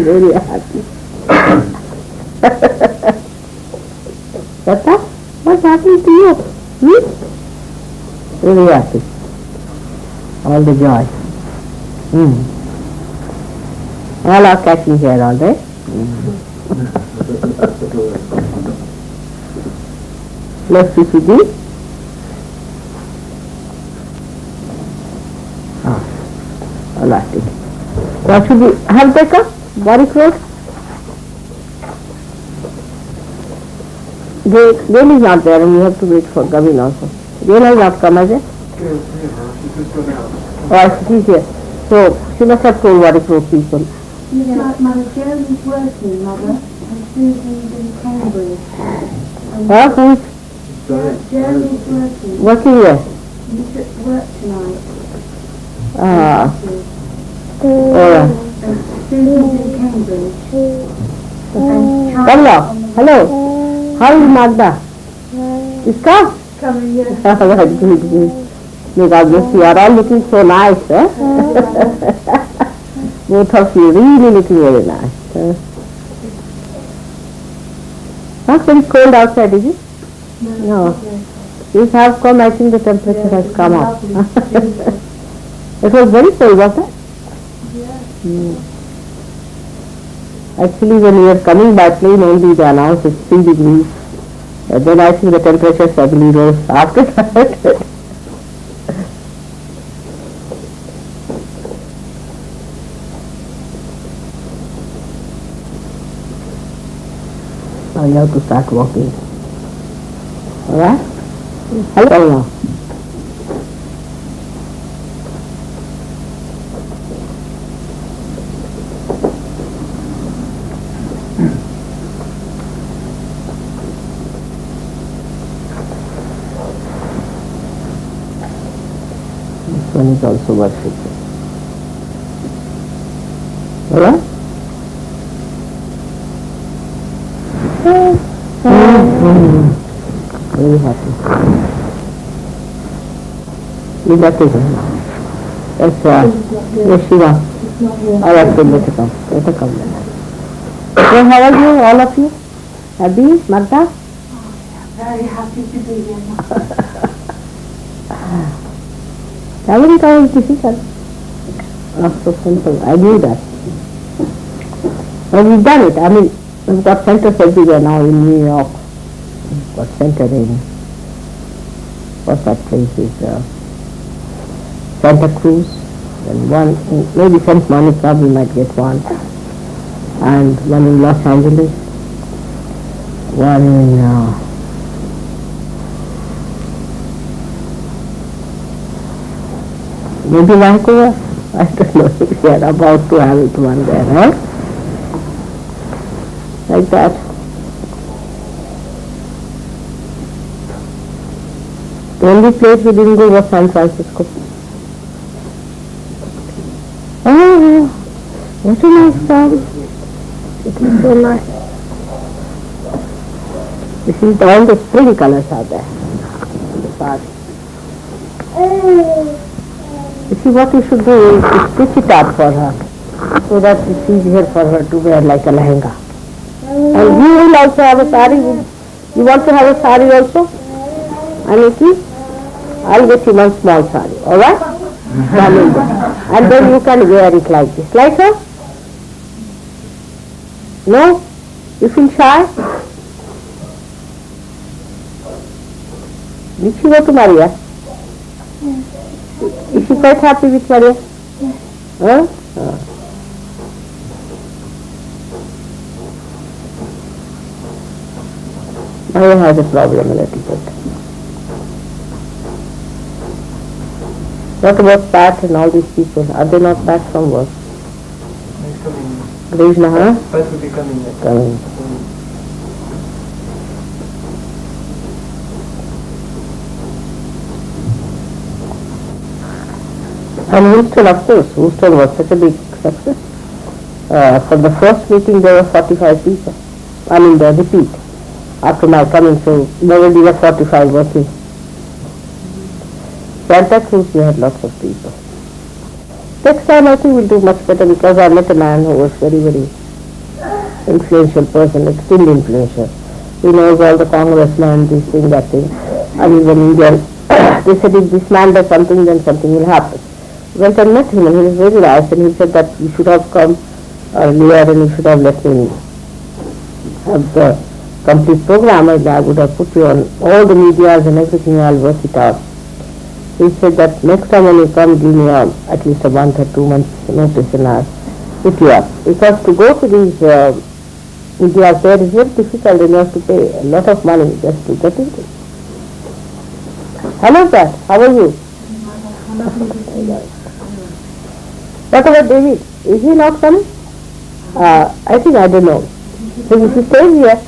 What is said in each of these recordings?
very happy. Tata, what's happening to you? Very happy. All the joy. All are catching here, all right? Let's see the elastic. What should we have taken? Body clothes? Gail is not there and we have to wait for Gavin also. Gail has not come, has it? Oh, she's here. So, she must have told body clothes people. Yeah, Mother, Jeremy's working, Mother, and Susan's in Cambridge. Who's? Jeremy's working. Working here? He's at work tonight. Susan's in Cambridge. Hello. Hello. How is Magda? Is come? Coming here. Good. May God bless you. You are all looking so nice, eh? Both of you really looking very nice. Not very cold outside, is it? No. These have come, I think the temperature has come up. It was very cold, wasn't it? Yeah. Actually, when we were coming by plane, only they announced it's 3 degrees. Then I think the temperature suddenly rose after that. Now you have to start walking. Alright? Hello now. This one is also worshipping. Alright? Very happy. Leave that to him now. Yes, Shiva. All right, good, let her come. Let her come. So how are you, all of you? Happy, Martha? Very happy to be here. Traveling time is difficult. Not so simple. I knew that. But we've done it. I mean, we've got centers everywhere now in New York. We've got center in, what's that place is, Santa Cruz. And one, maybe St. Monica, we might get one. And one in Los Angeles. One in, maybe Vancouver. I don't know. We are about to have it one there, right? Like that. The only place we didn't go was San Francisco. Oh, what a nice song. It is so nice. This is all the spring colors are there. The party. You see, what you should do is to stitch it up for her, so that it's easier for her to wear like a lehenga. And you will also have a sari. You want to have a sari also? Aniki? I'll get you one small sari, alright? And then you can wear it like this. Like her? No? You feel shy? Did she go to Maria? Is she quite happy with Maria? Huh? Maria has a problem a little bit. What about Pat and all these people? Are they not back from work? He's coming. Krishna, huh? Pat will be coming next. Coming. And Houston, of course, Houston was such a big success. For the first meeting there were 45 people. I mean the repeat. After my coming, so there will be 45 working. Santa Cruz we had lots of people. Next time I think we'll do much better because I met a man who was very, very influential person, extremely influential. He knows all the congressmen, this thing, that thing, and even Indian. They said if this man does something, then something will happen. Went and met him, and he was very nice, and he said that you should have come earlier and you should have let me have the complete program, and I would have put you on all the medias and everything, I'll work it out. He said that next time when you come, give me at least a month or 2 months notice and I'll put you up. Because to go to these medias there is very difficult, and you have to pay a lot of money just to get into it. Hello sir, how are you? What about David? Is he not coming? I think I don't know. So if he stays here,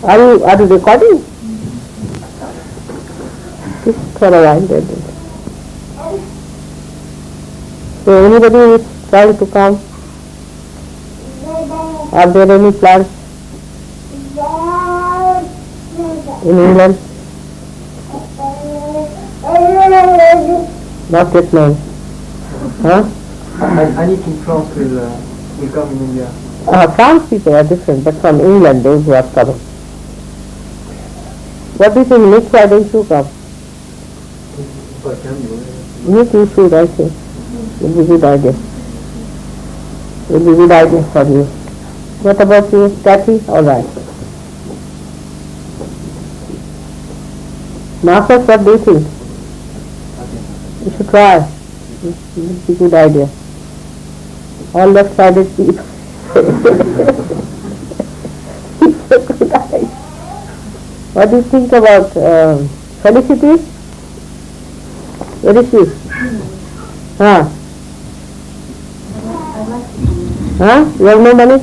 are you recording? Just for a while. So anybody is trying to come? Are there any plans in England? Not yet now. Huh? I think in France will come in India. France people are different, but from England, those who are coming. What do you think? Next Friday you should come? You should, I think. It will be a good idea. It will be a good idea for you. What about you, Kathy? All right. Marcus, what do you think? You should try. It will be a good idea. All left-sided people. It's a good idea. What do you think about Felicity? Where is she? Huh? Huh? You have no money?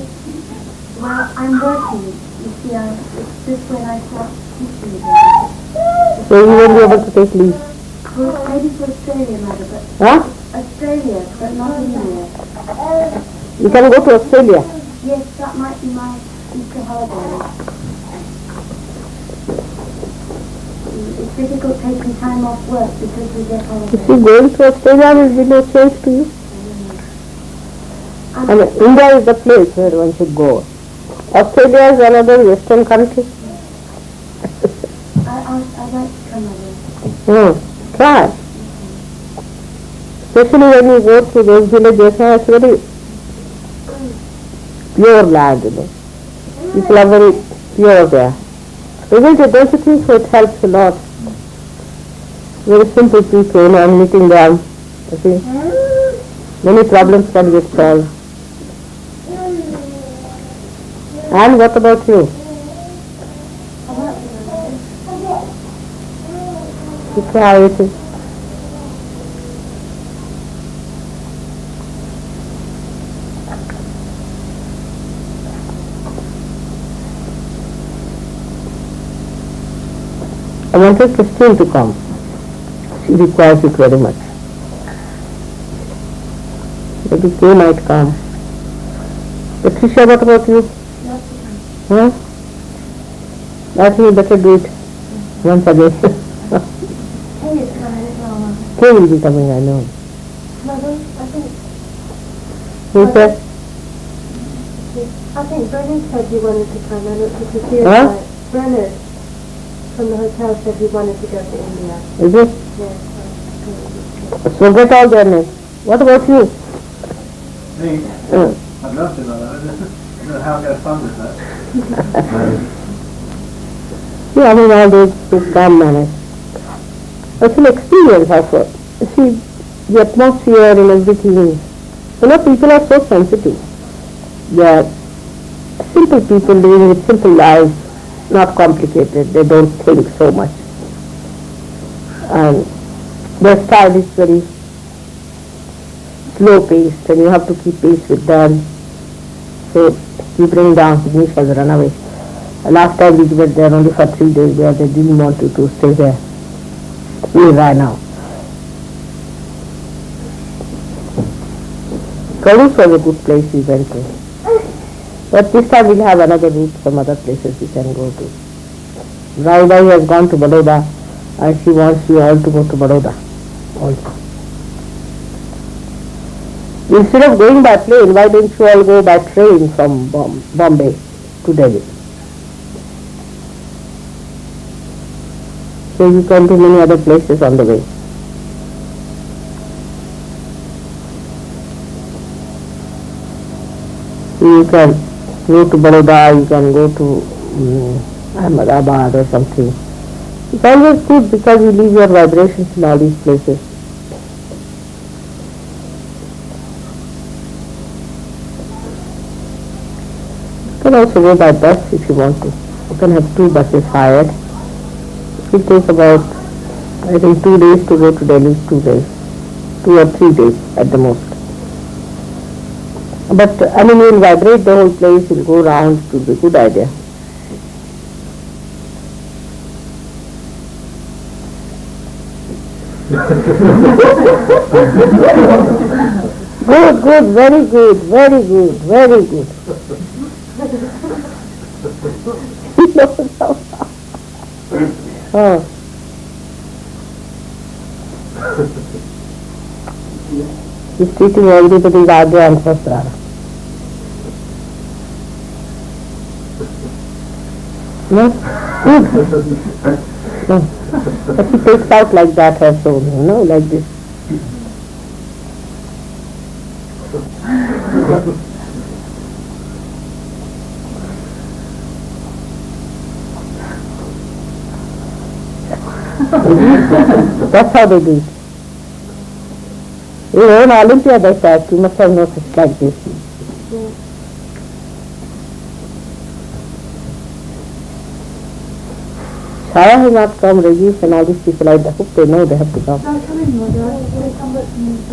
Well, I'm working. You see, it's just when I start teaching again. So you won't be able to take leave. Well, maybe to Australia, Mother, but Huh? Australia, but not India. You can go to Australia. Yes, that might be my Easter holiday. It's difficult taking time off work because we get You holidays. see, going to Australia will be no change to you. And India is the place where one should go. Australia is another Western country. I'd like to come over. Try. Especially when you go to those villages, it's very pure land, you know. People are very pure there. Isn't it? Don't you think so? It helps a lot. Very simple people, you know, and meeting them. You see, many problems can get solved. And what about you? You try it. I wanted Christine to come. She requires it very much. Maybe Kay might come. Patricia, what about you? Huh? I think you better do it once again. Hey, it's coming as well. Kay will be coming, I know. Mother, Who said? I think Brennan said he wanted to come, and it's a serious Huh? like, Brennan from the hotel said he wanted to go to India. Is it? Yes. So get all their names. What about you? Me? Uh, I'd love to know that. I don't know how I get funded that. Yeah, I mean, all those who can manage. It's an experience of it. You see, the atmosphere and everything. You know, people are so sensitive. They are simple people living with simple lives, not complicated. They don't think so much. And their style is very slow paced, and you have to keep pace with them. So you bring down Signisha's runaway. Last time we were there only for 3 days where they didn't want you to stay there. We ran out. Kadus was a good place we went to. But this time we'll have another route, some other places we can go to. Raudai has gone to Baroda and she wants you all to go to Baroda also. Instead of going by plane, why don't you all go by train from Bombay to Delhi? So you come to many other places on the way. You can go to Baroda, you can go to Ahmedabad or something. It's always good because you leave your vibrations in all these places. You can also go by bus if you want to. You can have 2 buses hired. It will take about, I think, 2 days to go to Delhi, 2 days. 2 or 3 days at the most. But, I mean, you will vibrate the whole place, you will go round, it will be a good idea. Good, very good, very good, very good. Oh. He's teaching everybody Radha and Sastra. No? Good. No. But he takes out like that her soul, like this. That's how they do it. You know, in Olympia they said, you must have noticed like this. Shaya has not come, Rajeev and all these people, I hope they know they have to come.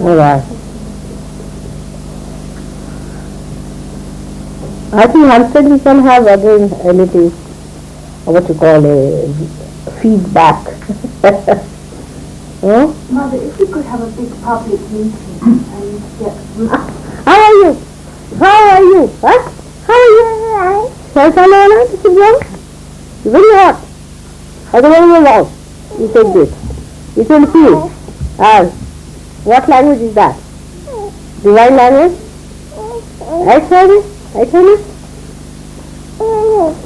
Alright. I think Hampstead we can have again a little, what you call a feedback. Huh? Mother, if we could have a big public meeting and get... How are you? How are you? Huh? How are you? Shall I tell you this is young? It's very hot. I don't know about. You take this. It will feel. What language is that? Divine language? I tell you.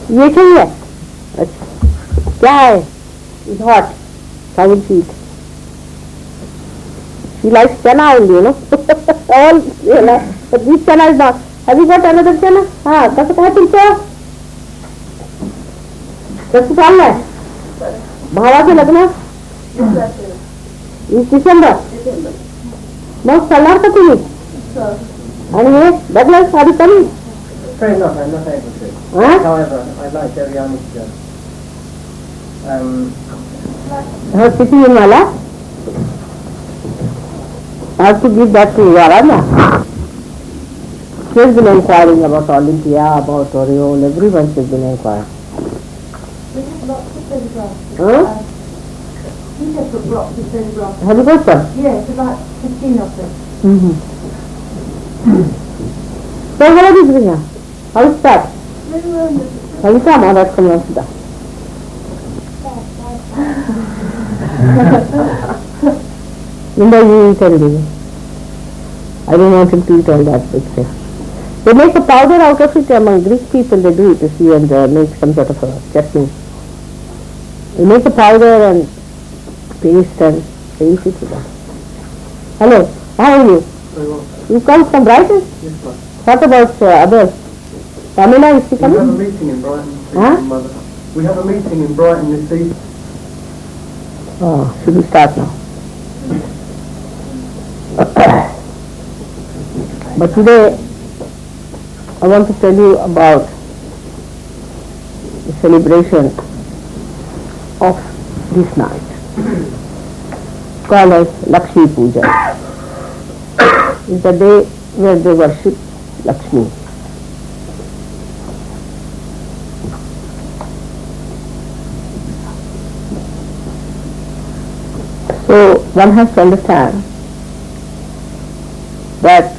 ये चाहिए? क्या है? It's hot. I will feed. She likes chana only, all, but this chana is not. Have you got another chana? कसं काय तुमचं? कसं चाललंय? भावाचं लग्न? 20 डिसेंबर? मग चालणार का तुम्ही? आणि हे बदल साडी कमी? Fair enough, I'm not able to. However, I'd like Ariana to go. Shri Nirmala? I have to give that to Varana. She has been inquiring about Olympia, about Oriole, everyone has been inquiring. We have lots of photographs. Huh? He just put lots of photographs. Have you got some? Yes, about 15 of them. So what is it here? How is that? Have you come? That's come on, Sudha. Linda, you eat and give. I don't want him to eat all that big thing. They make a powder out of it among Greek people, they do it, you see, and make some sort of a chutney. They make a powder and paste and they eat it with that. Hello, how are you? Very well. You come from Brighton? Yes, ma'am. What about others? Pamela, is she We have a coming? meeting in Brighton this Huh? evening, Mother. We have a meeting in Brighton this evening. Oh, should we start now? But today, I want to tell you about the celebration of this night, called as Lakshmi Puja. It's the day where they worship Lakshmi. So one has to understand that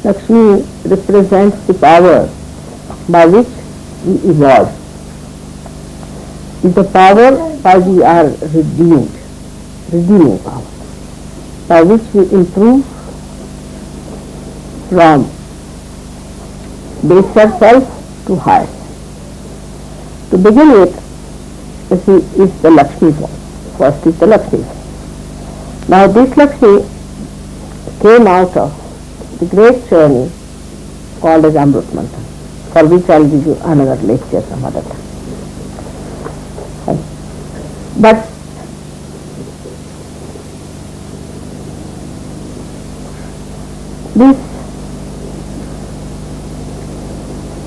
Lakshmi represents the power by which we evolve. It's the power by we are redeeming power, by which we improve from baser self to higher. To begin with, you see, is the Lakshmi form. First is the Lakshmi form. Now this Lakshmi came out of the great journey called as Amrit Mantra, for which I will give you another lecture some other time. But this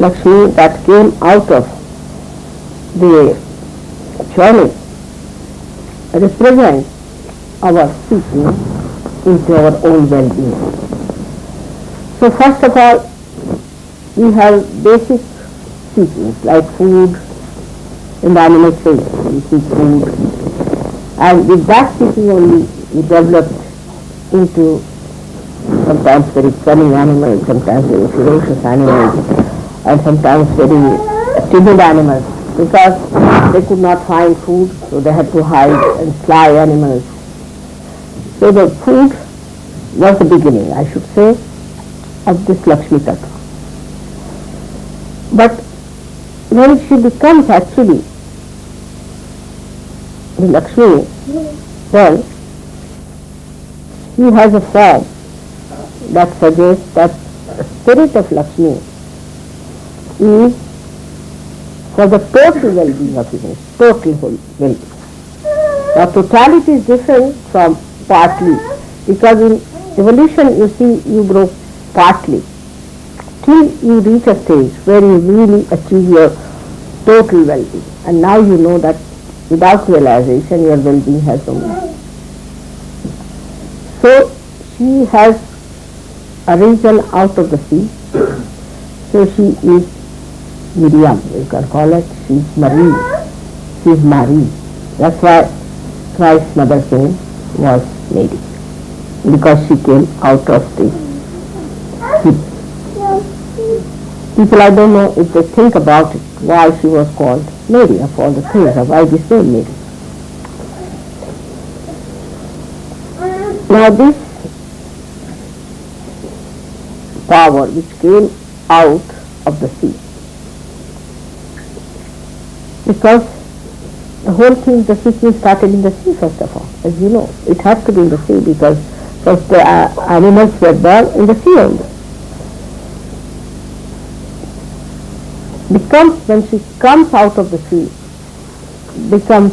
Lakshmi that came out of the journey represents our seeking into our own well-being. So first of all, we have basic seekings like food. In the animal state, we seek food, and with that seeking only we developed into sometimes very cunning animals, sometimes very ferocious animals, and sometimes very timid animals, because they could not find food, so they had to hide and fly animals. So the food was the beginning, I should say, of this Lakshmi Tattva. But when she becomes actually the Lakshmi, then she has a form that suggests that the spirit of Lakshmi is for the total well-being of human, total well-being. Now totality is different from partly, because in evolution you see you grow partly till you reach a stage where you really achieve your total well-being, and now you know that without realization your well-being has no meaning. So she has arisen out of the sea, so she is Miriam, you can call it, she is Marie, she is Marie. That's why Christ's mother's name was Mary, because she came out of the sea. People, I don't know if they think about it, why she was called Mary of all the things, or why this name Mary. Now this power which came out of the sea, because the whole thing, the seeking started in the sea first of all, as you know. It had to be in the sea because first the animals were born in the sea only. Becomes, when she comes out of the sea, becomes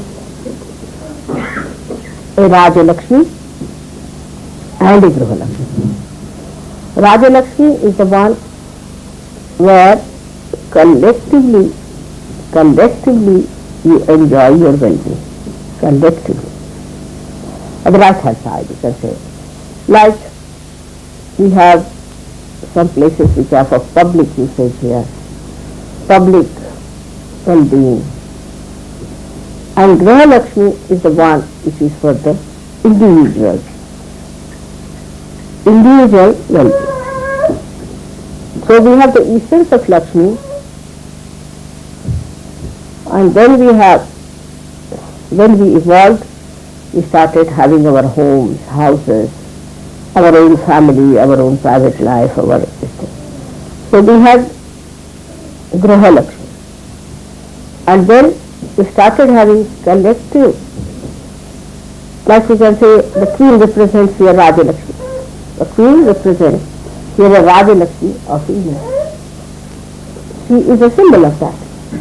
a Raja Lakshmi and a Griha Lakshmi. Raja Lakshmi is the one where collectively you enjoy your well-being, collectively. At the right hand side you can say, like we have some places which are for public usage here, public well-being, and Griha Lakshmi is the one which is for the individual well-being. So we have the essence of Lakshmi, and then when we evolved, we started having our homes, houses, our own family, our own private life, our existence. So we had Griha Lakshmi. And then we started having collective, like we can say the queen represents here Raja Lakshmi. The queen represents here a Raja Lakshmi of India. She is a symbol of that.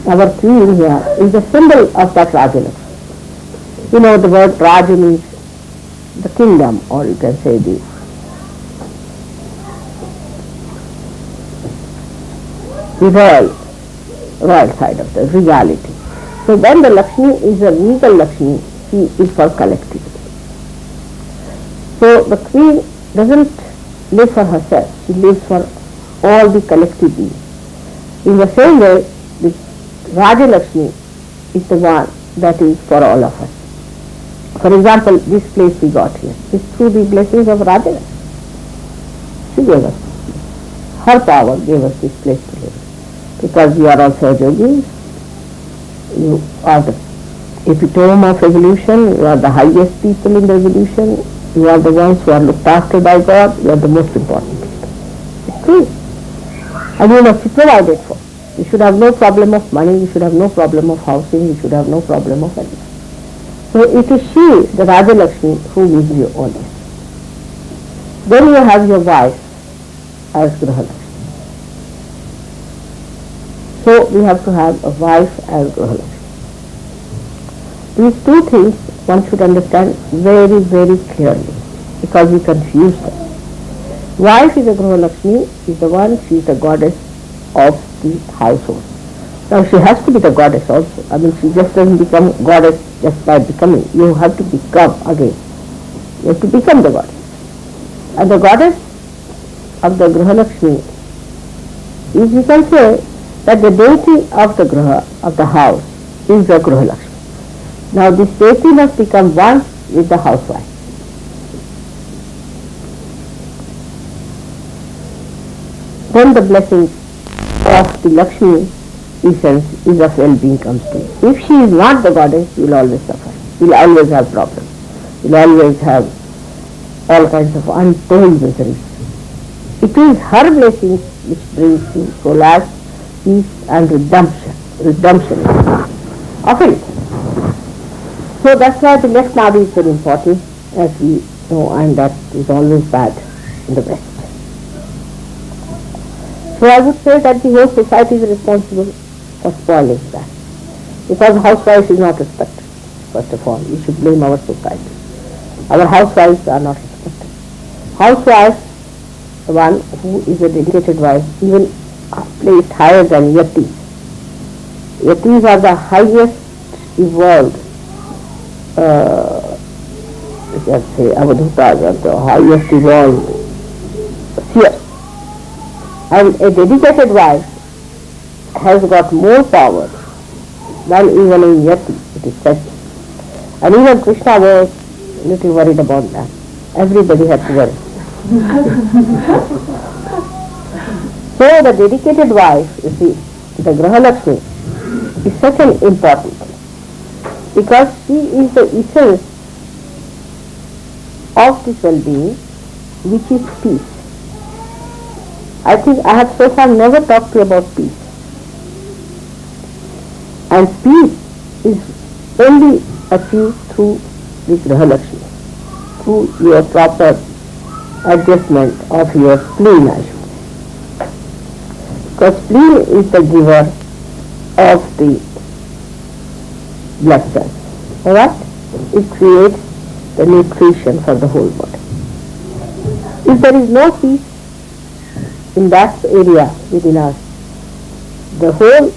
Our queen here is a symbol of that Raja Lakshmi. You know, the word Raja means the kingdom, or you can say the royal side of the reality. So when the Lakshmi is a regal Lakshmi, she is for collectivity. So the queen doesn't live for herself, she lives for all the collective beings. In the same way, the Raja Lakshmi is the one that is for all of us. For example, this place we got here is through the blessings of Raja Lakshmi. She gave us. Her power gave us this place to live. Because you are also yogis, you are the epitome of evolution, you are the highest people in the evolution, you are the ones who are looked after by God, you are the most important people. free. And you must be provided for. You should have no problem of money, you should have no problem of housing, you should have no problem of anything. So it is she, the Raja Lakshmi, who gives you all this. Then you have your wife as Graha Lakshmi. So we have to have a wife as Graha Lakshmi. These two things one should understand very, very clearly, because we confuse them. Wife is a Graha Lakshmi, is the one, she is the goddess of the household. Now she has to be the goddess also. I mean, she just doesn't become goddess just by becoming. You have to become again. You have to become the goddess. And the goddess of the Graha Lakshmi is, you can say, that the deity of the Graha, of the house, is the Graha Lakshmi. Now this deity must become one with the housewife. Then the blessings of the Lakshmi essence is of well-being comes to you. If she is not the goddess, you will always suffer. You will always have problems. You will always have all kinds of untold miseries. It is her blessings which brings you solace, peace and redemption of it. So that's why the left nadi is very important, as we know, and that is always bad in the West. So I would say that the whole society is responsible for spoiling that. Because housewives is not respected, first of all. You should blame our society. Our housewives are not respected. Housewife, the one who is a dedicated wife, even placed higher than yatis. Yatis are the highest evolved, you can say, avadhutas are the highest evolved seers. And a dedicated wife has got more power than even a yati, it is said. And even Krishna was a little worried about that. Everybody had to worry. So the dedicated wife, you see, the Graha Lakshmi, is such an important thing, because she is the essence of this well-being, which is peace. I think I have so far never talked to you about peace. And peace is only achieved through the Graha Lakshmi, through your proper adjustment of your spleen, I should say. Because spleen is the giver of the blood cells. Alright? It creates the nutrition for the whole body. If there is no peace in that area within us, the whole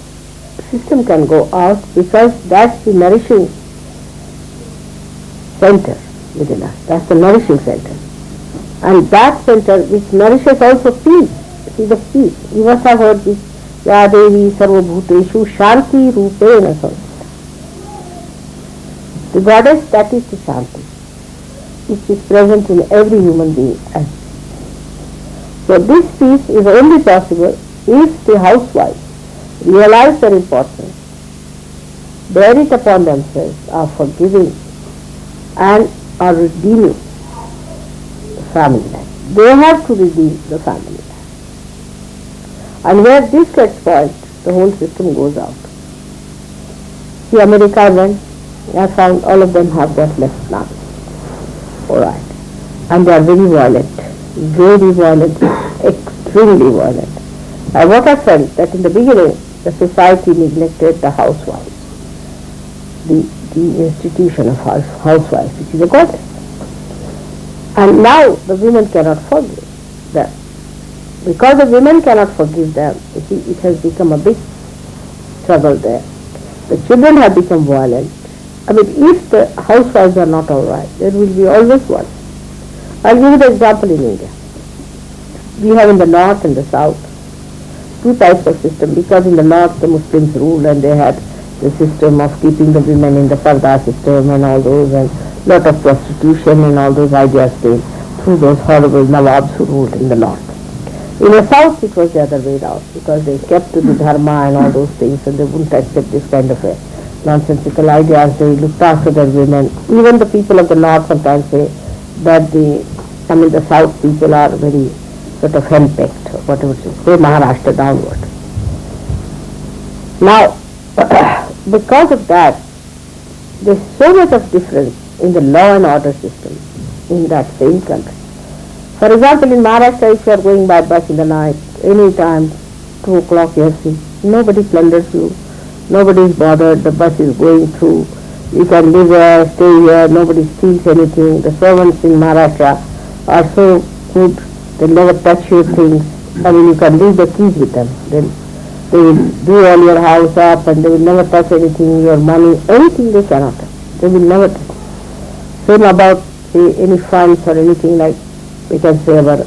system can go out, because that's the nourishing center within us. That's the nourishing center. And that center which nourishes also peace. See the peace. You must have heard this. Ya Devi Sarva Bhuteshu Shanti Rupena Samstha. The goddess, that is the Shanti, which is present in every human being. So this peace is only possible if the housewives realize their importance, bear it upon themselves, are forgiving and are redeeming the family life. They have to redeem the family life. And where this gets spoiled, the whole system goes out. See, America went, I found all of them have got left now. Alright. And they are very violent, extremely violent. And what I felt that in the beginning, the society neglected the housewives, the institution of housewives, which is a goddess. And now the women cannot forgive them. Because the women cannot forgive them, you see, it has become a big trouble there. The children have become violent. I mean, if the housewives are not all right, there will be always one. I'll give you the example in India. We have in the north and the south two types of system, because in the north the Muslims ruled and they had the system of keeping the women in the parda system and all those, and lot of prostitution and all those ideas came through those horrible Nawabs who ruled in the north. In the south it was the other way around, because they kept to the dharma and all those things, and they wouldn't accept this kind of a nonsensical ideas. They looked after their women. Even the people of the north sometimes say that the south people are very sort of henpecked, or whatever it is, say Maharashtra downward. Now, because of that, there's so much of difference in the law and order system in that same country. For example, in Maharashtra, if you are going by bus in the night, any time, 2 o'clock you have seen, nobody plunders you, nobody is bothered, the bus is going through, you can live here, stay here, nobody steals anything. The servants in Maharashtra are so good, they never touch your things. I mean, you can leave the keys with them. They will do all your house up and they will never touch anything, your money, anything they cannot touch. They will never touch. Same about, say, any funds or anything like, we can say about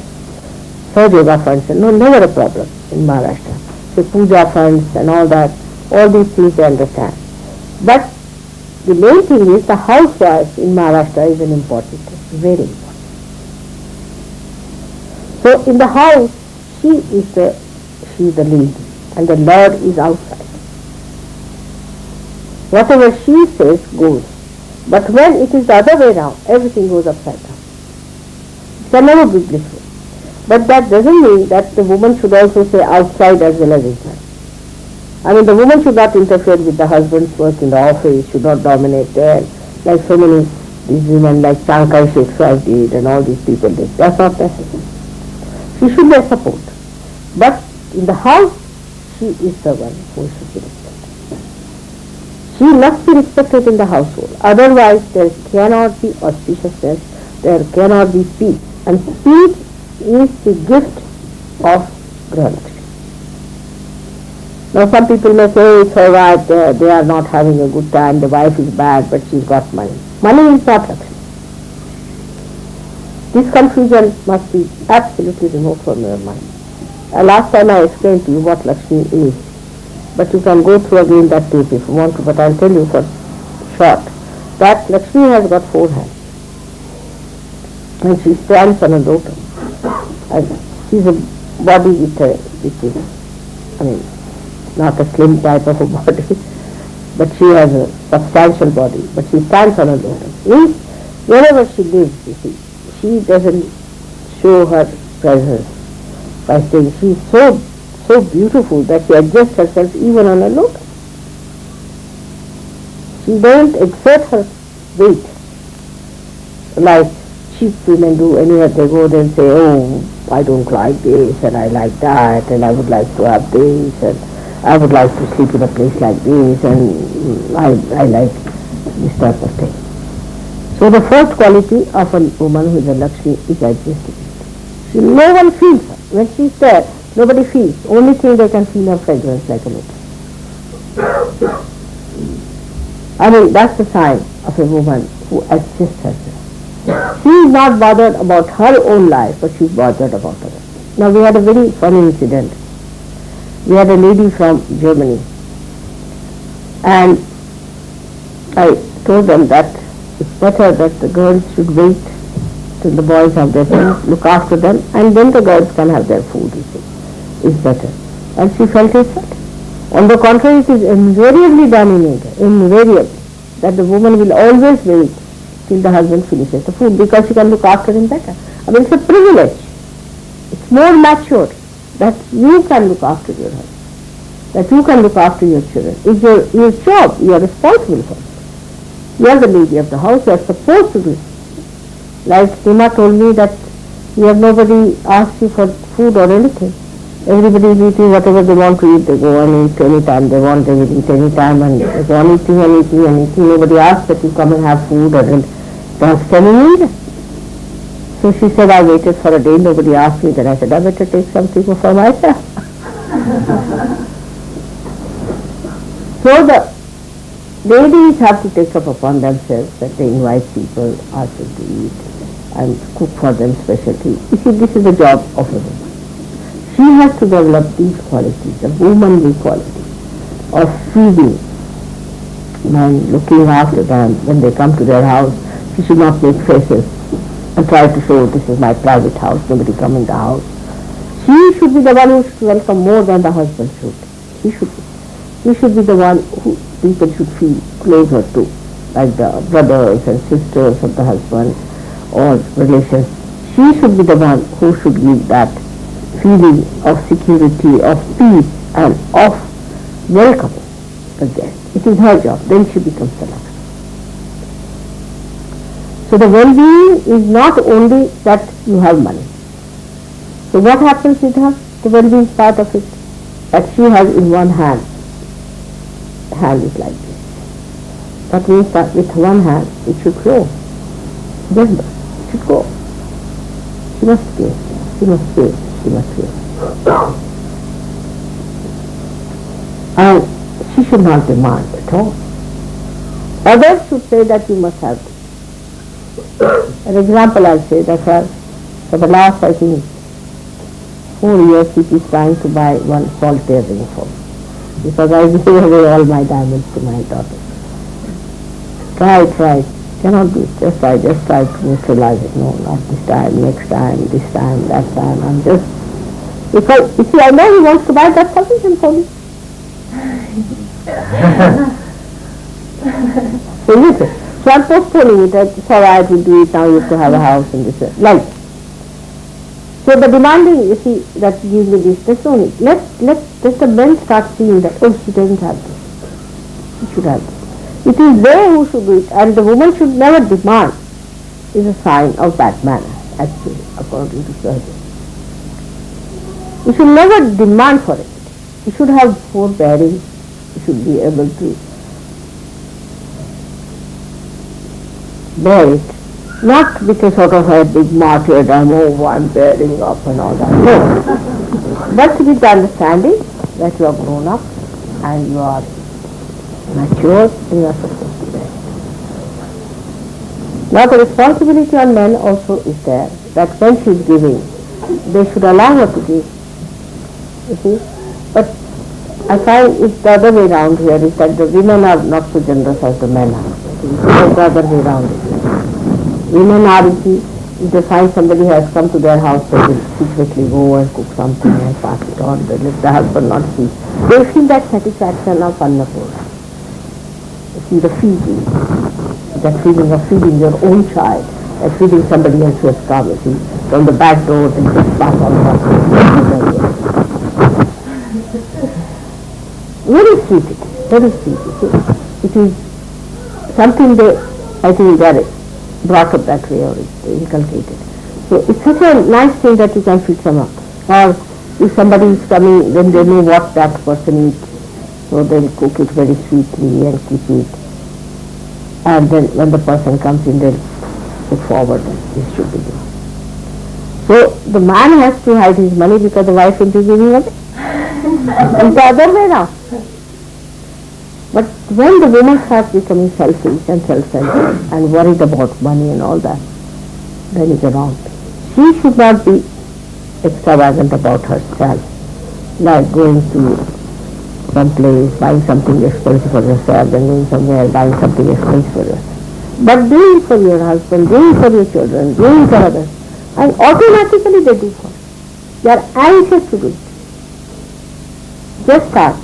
Sahaja Yoga funds. No, never a problem in Maharashtra. So puja funds and all that, all these things they understand. But the main thing is the housewife in Maharashtra is an important thing, very important. So in the house, she is the lead and the Lord is outside. Whatever she says goes. But when it is the other way around, everything goes upside down. It can never be blissful. But that doesn't mean that the woman should also say outside as well as inside. I mean, the woman should not interfere with the husband's work in the office, should not dominate there, like so many these women like Chankai Sheikh's wife did and all these people did. That's not necessary. She should be a support. But in the house, she is the one who should be respected. She must be respected in the household. Otherwise, there cannot be auspiciousness, there cannot be peace. And peace is the gift of Grandmother. Now some people may say it's alright, they are not having a good time, the wife is bad, but she's got money. Money is not Lakshmi. This confusion must be absolutely removed from your mind. Last time I explained to you what Lakshmi is, but you can go through again that tape if you want to, but I'll tell you for short that Lakshmi has got 4 hands and she stands on a lotus. And she's a body which is, I mean, not a slim type of a body, but she has a substantial body, but she stands on a lotus. Means wherever she lives, you see, she doesn't show her presence by saying she is so beautiful that she adjusts herself even on a lotus. She doesn't exert her weight like cheap women do. Anywhere they go, they'll say, oh, I don't like this and I like that and I would like to have this and I would like to sleep in a place like this and I like this type of thing. So the first quality of a woman who is a Lakshmi is adjustability. No one feels her. When she is there, nobody feels. Only thing they can feel her fragrance like a lotus. I mean, that's the sign of a woman who adjusts herself. She is not bothered about her own life, but she is bothered about others. Now we had a very funny incident. We had a lady from Germany and I told them that it's better that the girls should wait till the boys have their things, look after them, and then the girls can have their food, you see. It's better. And she felt it right. On the contrary, it is invariably done in India, invariably, that the woman will always wait till the husband finishes the food because she can look after him better. I mean, it's a privilege. It's more mature that you can look after your husband, that you can look after your children. It's your job, you are responsible for it. You are the lady of the house, you are supposed to do it. Like Nima told me that you have nobody asked you for food or anything. Everybody is eating whatever they want to eat, they go and eat any time they want, they will eat any time and they go on eating and eating and eating. Nobody asks that you come and have food or don't stand in. So she said, I waited for a day, nobody asked me. Then I said, I better take something for myself. So the ladies have to take up upon themselves that they invite people, ask them to eat and cook for them specialty. You see, this is the job of a woman. She has to develop these qualities, the womanly quality of feeding men, looking after them when they come to their house. She should not make faces and try to show this is my private house, nobody come in the house. She should be the one who should welcome more than the husband should. He should be. He should be the one who people should feel closer to, like the brothers and sisters of the husband or relations. She should be the one who should give that feeling of security, of peace, and of welcoming the guest. It is her job. Then she becomes the Lakshmi. So the well-being is not only that you have money. So what happens with her? The well-being part of it, that she has in one hand is like this. That means that with one hand it should grow. Just it should go. She must give, she must give, she must give. And she should not demand at all. Others should say that you must have this. An example I'll say that for the last, I think, 4 years he is trying to buy one solitaire ring for me. Because I gave away all my diamonds to my daughter. Try, cannot do it. Just try to neutralize it. No, not this time, next time, this time, that time. I'm just, because, you see, I know he wants to buy that sufficient for me. So listen. So I'm postponing it. It's alright, we'll do it now, you have to have a house and this, like. So the demanding, you see, that gives me this, there's no need. Let the men start seeing that, oh, she doesn't have this. She should have this. It is they who should do it, and the woman should never demand. Is a sign of bad manner, actually, according to Sahaja. You should never demand for it. You should have forbearing. You should be able to bear it, not because sort of a big martyrdom, oh, I'm bearing up and all that, no. But with the understanding that you are grown up and you are mature and you are supposed to bear it. Now the responsibility on men also is there, that when she is giving, they should allow her to give, you see. But I find it's the other way around here, is that the women are not so generous as the men are. It's the other way around. Women are, if they find somebody who has come to their house, they will secretly go and cook something and pass it on. They let the husband not see. They feel that satisfaction of Annapurna. You see the feeding, that feeling of feeding your own child, and feeding somebody else who has come, you see, from the back door and just pass on the very sweet it is, very sweet. It is something they, I think they are brought up that way or it's inculcated. So it's such a nice thing that you can feed someone. Or if somebody is coming, then they know what that person eats. So they'll cook it very sweetly and keep it. And then when the person comes in, they'll put forward that this should be done. So the man has to hide his money because the wife will be giving away. It's the other way now. But when the woman starts becoming selfish and self-centered and worried about money and all that, then it's wrong. She should not be extravagant about herself, like going to some place, buying something expensive for yourself, and going somewhere, buying something expensive for yourself. But do it for your husband, do it for your children, do it for others. And automatically they do for it. They are anxious to do it. Just start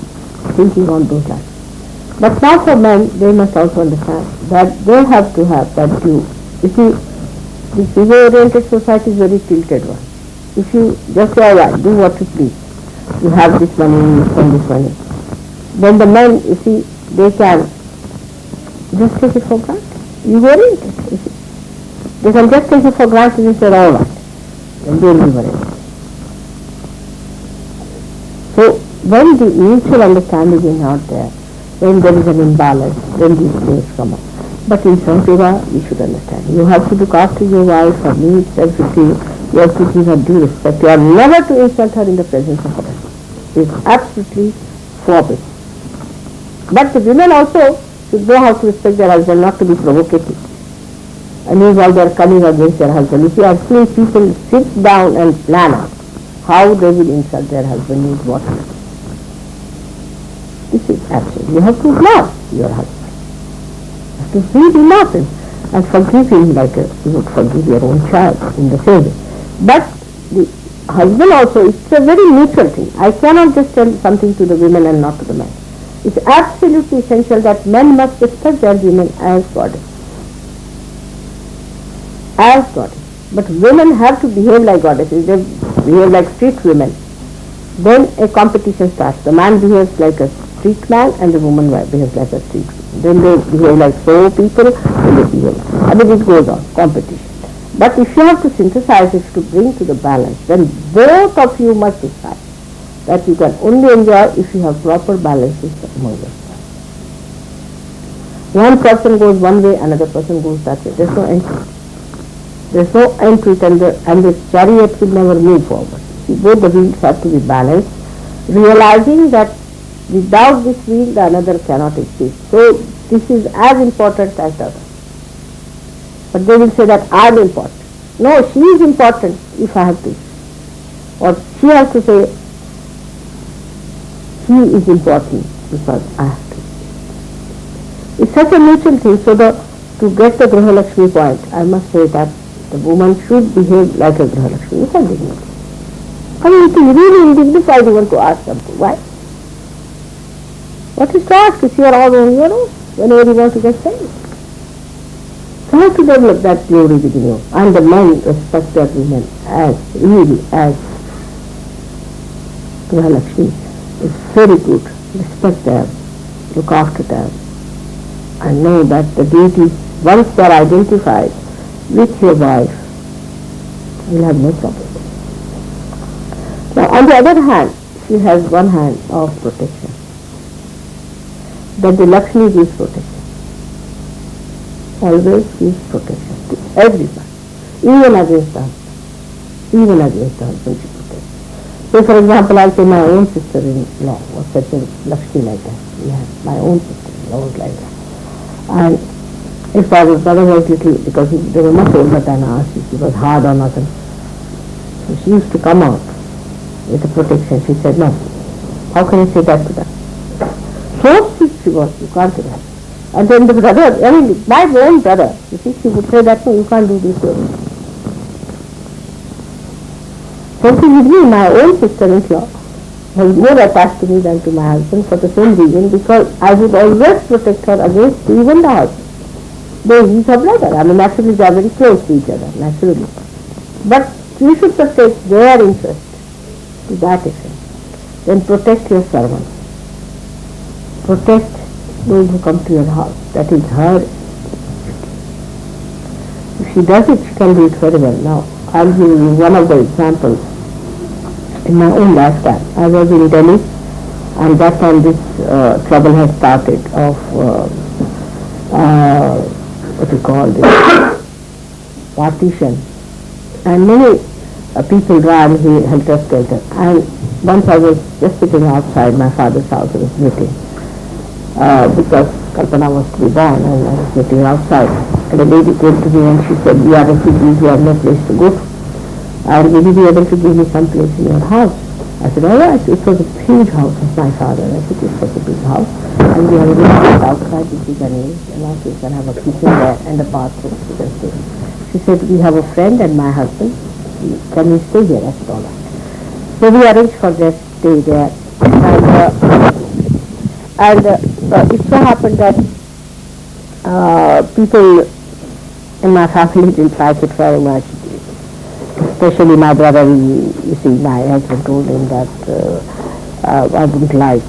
thinking on those lines. But now for men, they must also understand that they have to have that due. You see, the ego-oriented society is very tilted one. If you just say, all right, do what you please, you have this money, you spend this money, then the men, you see, they can just take it for granted. Ego-oriented, you see. They can just take it for granted and say, all right, then they will be worried. So, when the mutual understanding is not there, when there is an imbalance, then these things come up. But in Sahaja, you should understand. You have to look after your wife, her needs, everything. You have to give her due respect. You are never to insult her in the presence of others. It is absolutely forbidden. But the women also should know how to respect their husband, not to be provocative. And use all their cunning against their husband. If you have seen people sit down and plan out how they will insult their husband, means what? This is absurd. You have to love your husband. You have to really love him and forgive him like you would forgive your own child in the same way. But the husband also, it's a very mutual thing. I cannot just tell something to the women and not to the men. It's absolutely essential that men must respect their women as goddess. As goddess. But women have to behave like goddesses. They behave like street women. Then a competition starts. The man behaves like a street man and the woman behaves like a street woman. Then they behave like so people, then they behave. I mean, it goes on, competition. But if you have to synthesize it to bring to the balance, then both of you must decide that you can only enjoy if you have proper balances among yourselves. One person goes one way, another person goes that way. There's no end to it. There's no end to it, and the chariot will never move forward. See, both the wheels have to be balanced, realizing that without this wheel the another cannot exist. So this is as important as the other. But they will say that I'm important. No, she is important if I have to. Or she has to say, he is important because I have to. It's such a mutual thing. So to get the Graha Lakshmi point, I must say that the woman should behave like a Graha Lakshmi with her dignity. I mean, it is really indignified even to ask something. Why? What is to ask if you are all on your own whenever you want to get saved? Try to develop that glory within you. And the men respect their women as Graha Lakshmi. It's very good. Respect them, look after them, and know that the deities, once they are identified with your wife, will have no trouble. Now, on the other hand, she has one hand of protection. That the Lakshmi gives protection. Always gives protection to everyone, even against the husband. Even against the husband she protects. So, for example, I'll say my own sister-in-law was such a Lakshmi like that. Yeah, my own sister-in-law was like that. And his father's brother was little, because they were much older than us, he was hard on us. So she used to come out with the protection. She said, no, how can you say that to them? So strict she was, you can't do that. And then the brother, I mean, my own brother, you see, she would say that, no, you can't do this way. So she with me, my own sister-in-law, was more attached to me than to my husband for the same reason, because I would always protect her against even the husband. Though he's her brother, I mean, naturally they are very close to each other, naturally. But you should protect their interest to that extent. Then protect your servants. Protect those who come to your house. That is her. If she does it, she can do it very well. Now, I'll give you one of the examples in my own lifetime. I was in Delhi, and that time this trouble had started of what you call this partition, and many people ran helter-skelter. And once I was just sitting outside my father's house, I was knitting, because Kalpana was to be born, and I was knitting outside. And a lady came to me and she said, we are refugees, we have no place to go to. And will you be able to give me some place in your house? I said, all right. It was a huge house of my father. I said, it was a big house. And we have a little place outside which you can use, and also you can have a kitchen there and a bathroom. You can stay. She said, we have a friend and my husband. Can we stay here? I said, all right. So we arranged for their stay there. And it so happened that people in my family didn't like it very much. Especially my brother, you see, my husband told him that I wouldn't like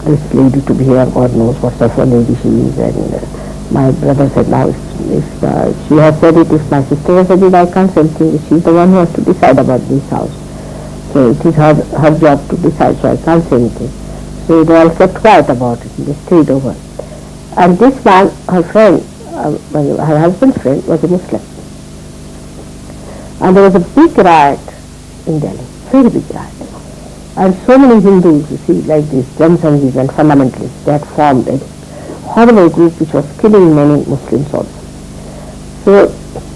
this lady to be here. God knows what sort of a lady she is. And my brother said, now if she has said it, if my sister has said it, I can't say anything. She's the one who has to decide about this house. So it is her job to decide, so I can't say anything. So they all kept quiet about it and they stayed over. And this man, her friend, her husband's friend, was a Muslim. And there was a big riot in Delhi, very big riot. And so many Hindus, you see, like these Jansanghis and fundamentalists, they had formed a horrible group which was killing many Muslims also. So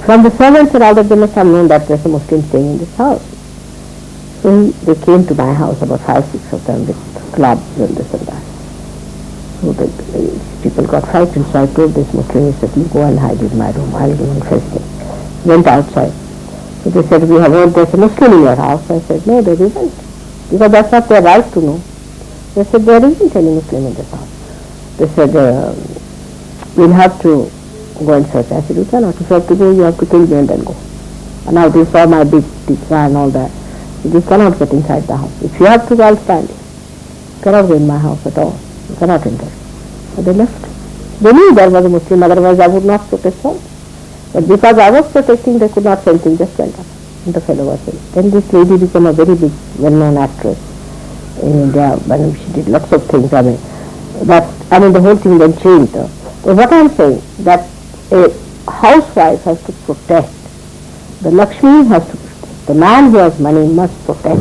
from the servants and all that, they must have known that there's a Muslim staying in this house. So they came to my house, about 5-6 of them, with clubs and this and that. So the people got frightened, so I told this Muslim, he said, you go and hide in my room, I'll go and fetch them. Went outside. So they said, we have heard there's a Muslim in your house. I said, no, there isn't. Because that's not their right to know. They said, there isn't any Muslim in this house. They said, we'll have to go and search. I said, you cannot. If you have to go, you have to kill me and then go. And now they saw my big tikka and all that. You cannot get inside the house. If you have to go, I'll stand. You cannot go in my house at all. You cannot enter. So they left. They knew there was a Muslim, otherwise I would not protest all. But because I was protesting, they could not say anything, just went up. And the fellow was saying. Then this lady became a very big, well-known actress in India. She did lots of things. The whole thing then changed. So what I am saying, that a housewife has to protect. The Lakshmi has to protect. The man who has money must protect.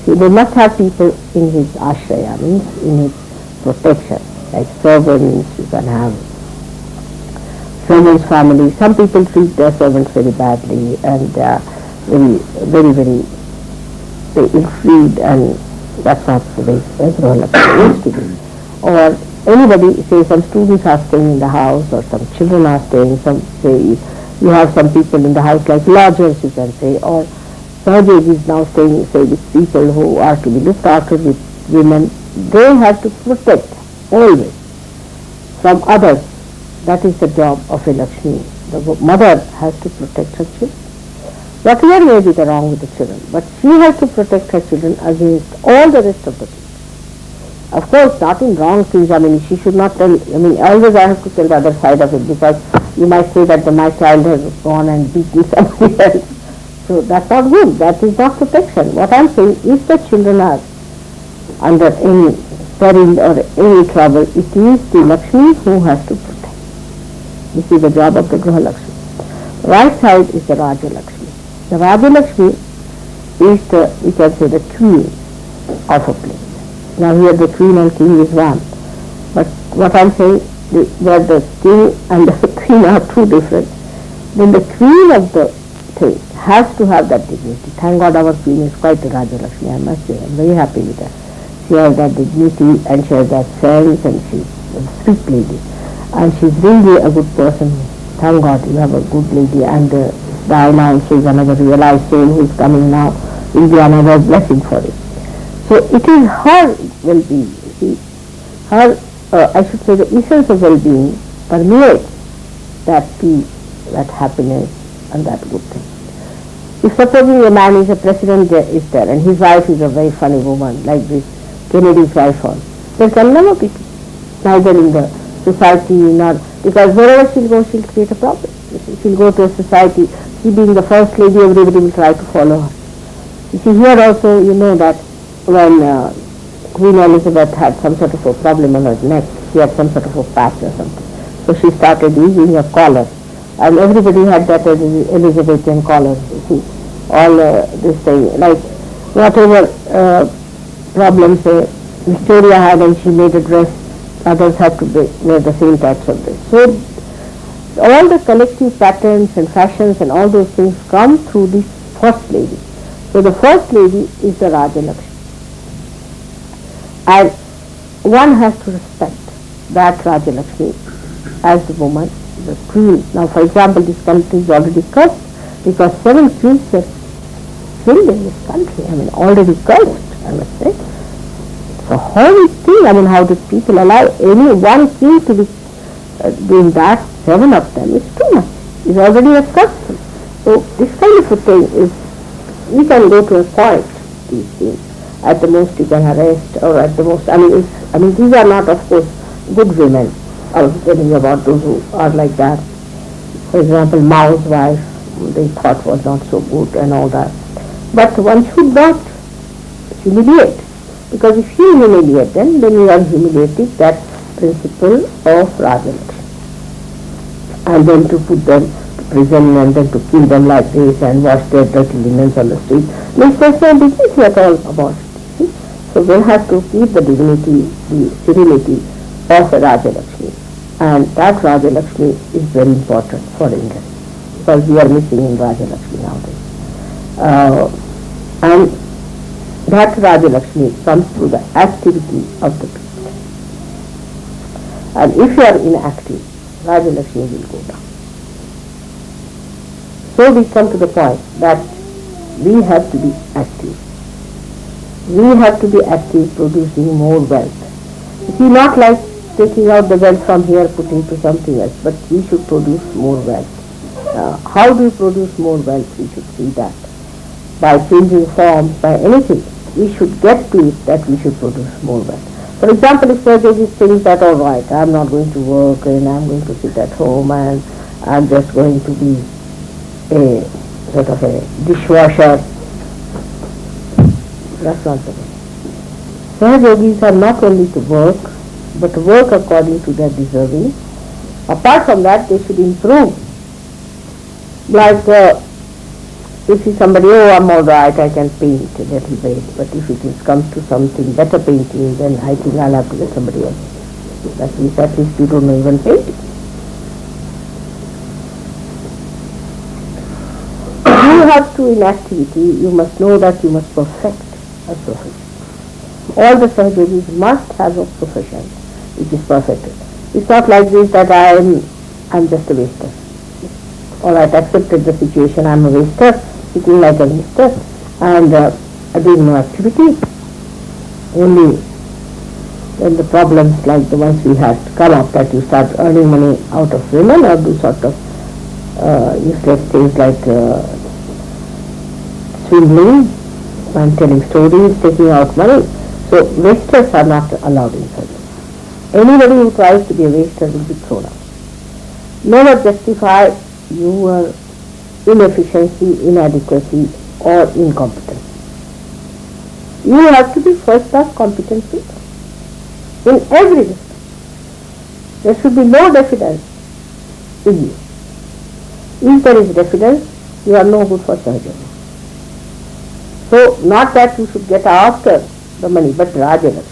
See, they must have people in his ashraya, means in his protection, like servants. You can have servants' family. Some people treat their servants very badly, and they are very ill-treated, and that's not the way everyone used to be. Or anybody, say some students are staying in the house, or some children are staying, you have some people in the house like lodgers, you can say, or Sahaja is now staying, say, with people who are to be looked after, with women. They have to protect always from others. That is the job of a Lakshmi. The mother has to protect her children. Whatever may be the wrong with the children, but she has to protect her children against all the rest of the people. Of course, not in wrong things. She should not tell. Always I have to tell the other side of it, because you might say that my child has gone and beaten somebody else. So that's not good. That is not protection. What I am saying, if the children are under any peril or any trouble, it is the Lakshmi who has to protect. This is the job of the Graha Lakshmi. Right side is the Raja Lakshmi. The Raja Lakshmi is we can say, the queen of a place. Now here the queen and king is one. But what I am saying, where the king and the queen are two different, then the queen of the thing has to have that dignity. Thank God our queen is quite a Raja Lakshmi, I must say. I am very happy with her. She has that dignity and she has that sense, and she is a sweet lady. And she is really a good person. Thank God you have a good lady, and Diana also is another realized soul who is coming now. Will be another blessing for it. So it is her well-being. See, her, I should say, the essence of well-being permeates that peace, that happiness, and that good thing. If supposing a man is a president is there, and his wife is a very funny woman, like this Kennedy's wife was, there can never be peace, neither in the society, nor, because wherever she'll go, she'll create a problem. She'll go to a society, she being the first lady, everybody will try to follow her. You see, here also, you know that when Queen Elizabeth had some sort of a problem on her neck, she had some sort of a patch or something. So she started using a collar, and everybody had that Elizabethan collar, you see, all this thing, like whatever problems Victoria had and she made a dress, others had to wear the same types of dress. So all the collective patterns and fashions and all those things come through the first lady. So the first lady is the Raja Lakshmi. And one has to respect that Raja Lakshmi as the woman, the queen. Now, for example, this country is already cursed because 7 queens were killed in this country. Already cursed, I must say. It's a horrible thing. How did people allow any one king to be doing that? 7 of them is too much. It's already a curse. So this kind of a thing is, we can go to a point, these things. At the most you can arrest, or at the most, these are not, of course, good women. I was telling about those who are like that. For example, Mao's wife, they thought was not so good and all that. But one should not humiliate, because if you humiliate them, then you are humiliating that principle of Raja Lakshmi. And then to put them to prison and then to kill them like this and wash their dirty linens on the street, means there's no dignity at all about it. See? So they have to keep the dignity, the serenity of a Raja Lakshmi. And that Raja Lakshmi is very important for India, because we are missing in Raja Lakshmi nowadays. And that Raja Lakshmi comes through the activity of the people. And if you are inactive, Raja Lakshmi will go down. So we come to the point that we have to be active. We have to be active, producing more wealth. You see, not like taking out the wealth from here, putting to something else, but we should produce more wealth. How do we produce more wealth? We should see that. By changing forms, by anything, we should get to it that we should produce more wealth. For example, if Sahaja thinks that, all right, I'm not going to work and I'm going to sit at home and I'm just going to be a sort of a dishwasher, that's not the way. Sahajogis are not only to work, but to work according to their deserving. Apart from that, they should improve. Like, if you somebody, oh, I'm all right, I can paint a little bit, but if it comes to something better painting, then I think I'll have to get somebody else. That means at least you don't know even painting. You have to, in activity, you must know that you must perfect a profession. All the Sahajogis must have a profession which is perfected. It's not like this that I'm just a waster. All right, accepted the situation, I'm a waster, sitting like a waster, and doing no activity. Only when the problems like the ones we had come up, that you start earning money out of women or do sort of useless things like swindling and telling stories, taking out money. So wasters are not allowed in service. Anybody who tries to be a waster will be thrown out. Never justify your inefficiency, inadequacy or incompetence. You have to be first class competent people in every respect. There should be no diffidence in you. If there is diffidence, you are no good for Sahaja. So, not that you should get after the money, but Rajalakshmi.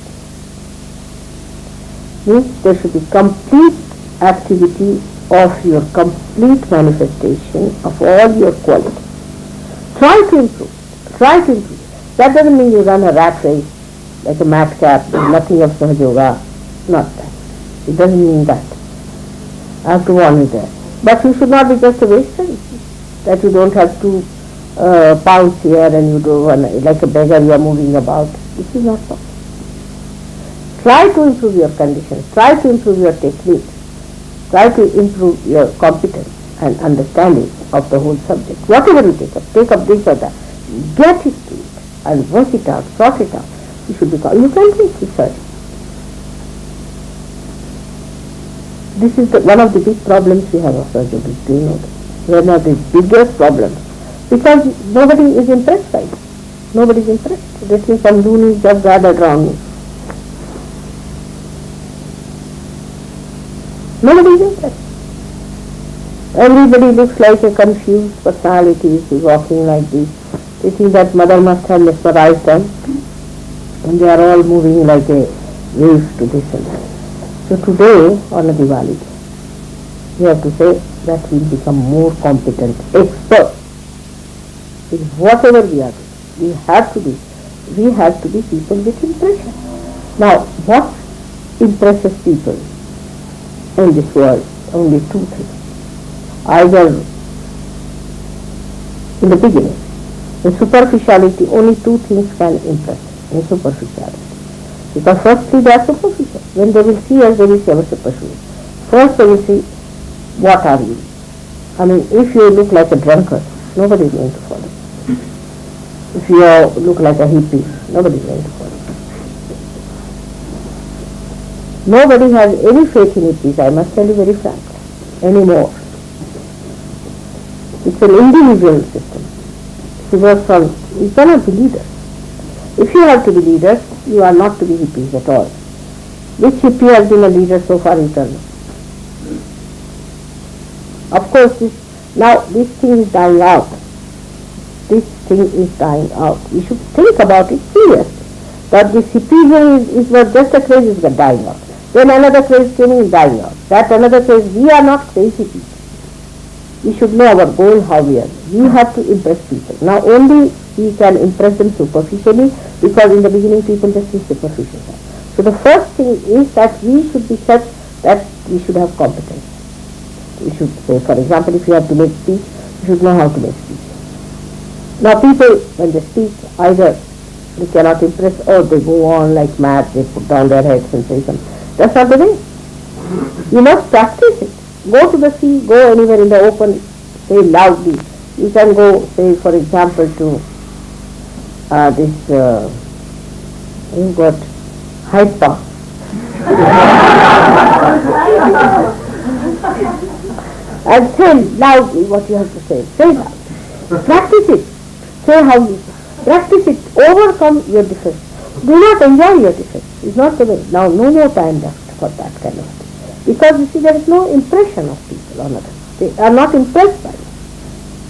Means there should be complete activity of your complete manifestation of all your qualities. Try to improve. Try to improve. That doesn't mean you run a rat race like a madcap, there's nothing of Sahaja Yoga. Not that. It doesn't mean that. I have to warn you there. But you should not be just a waster, that you don't have to pounce here and you do like a beggar you are moving about. This is not possible. Try to improve your conditions, try to improve your technique, try to improve your competence and understanding of the whole subject. Whatever you take up this or that, get it to it and work it out, sort it out. You should become, you can take research. This is one of the big problems we have of surgery. Do you know that? One of the biggest problems. Because nobody is impressed by it. Nobody is impressed. This means some loonies just gathered around me. Nobody is impressed. Everybody looks like a confused personality who's walking like this. They think that mother must have mesmerized them. And they are all moving like a wave to this and that. So today, on a Diwali, we have to say that we become more competent, expert in whatever we are doing. We have to be people with impression. Now, what impresses people in this world? Only two things. Either in the beginning, in superficiality, only two things can impress in superficiality. Because firstly they are superficial. When they will see us, they will see our superficial. First they will see, what are you? I mean, if you look like a drunkard, nobody is going to follow. If you look like a hippie, nobody is going to follow. Nobody has any faith in hippies, I must tell you very frankly, anymore. It's an individual system. You cannot be leaders. If you have to be leaders, you are not to be hippies at all. Which hippie has been a leader so far? Eternal. Of course, this thing is dying out. This thing is dying out. We should think about it seriously. That this hippie is not just a craze, is dying out. Then another craze came in, dying out. That another craze, we are not crazy people. We should know our goal, how we are. We have to impress people. Now only we can impress them superficially, because in the beginning people just see superficial. So the first thing is that we should be such that we should have competence. We should say, for example, if you have to make speech, you should know how to make speech. Now people, when they speak, either they cannot impress or they go on like mad, they put down their heads and say something. That's not the way. You must practice it. Go to the sea, go anywhere in the open, say loudly. You can go, say for example, to you've got Hyde Park. And say loudly what you have to say. Say loud. Practice it. Say how you practice it. Overcome your defense. Do not enjoy your defense. It's not the way. Now no more time left for that kind of thing. Because you see there is no impression of people on others. They are not impressed by it.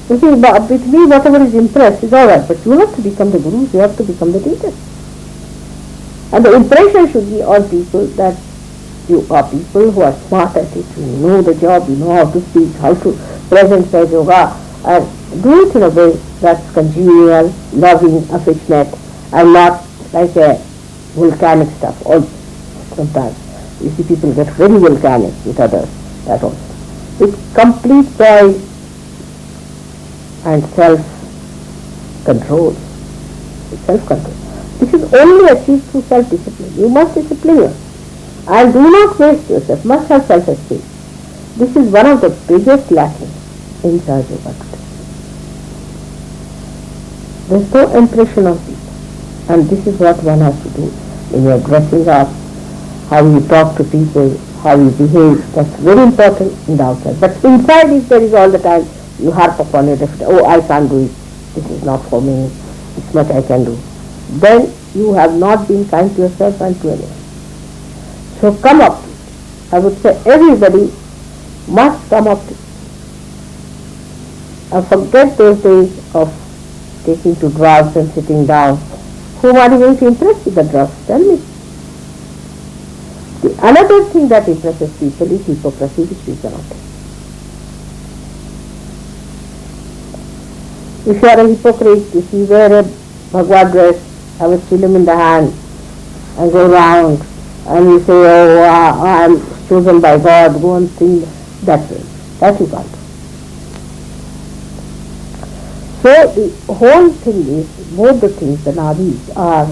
You see, with me whatever is impressed is alright, but you have to become the gurus, you have to become the teachers. And the impression should be on people that you are people who are smart at it, you know the job, you know how to speak, how to present Sahaja Yoga, and do it in a way that's congenial, loving, affectionate, and not like a volcanic stuff. Or sometimes you see people get very volcanic with others, that also. With complete joy and self-control. Self-control. This is only achieved through self-discipline. You must discipline yourself. And do not waste yourself. Must have self-esteem. This is one of the biggest lackings in Sahaja Yoga. There is no impression of people. And this is what one has to do. When you are dressing up, how you talk to people, how you behave, that's very important in the outside. But inside if there is all the time, you harp upon it, oh I can't do it, this is not for me, this much I can do. Then you have not been kind to yourself and to anyone. So come up to it. I would say everybody must come up to it. And forget those days of taking to drafts and sitting down. Whom are you going to impress with the drafts? Tell me. The another thing that impresses people is hypocrisy, which we cannot take. If you are a hypocrite, if you wear a Bhagavad dress, have a chillum in the hand, and go round, and you say, oh, I am chosen by God, go and sing that way. That you can't do. So the whole thing is, both the things, the nadis, are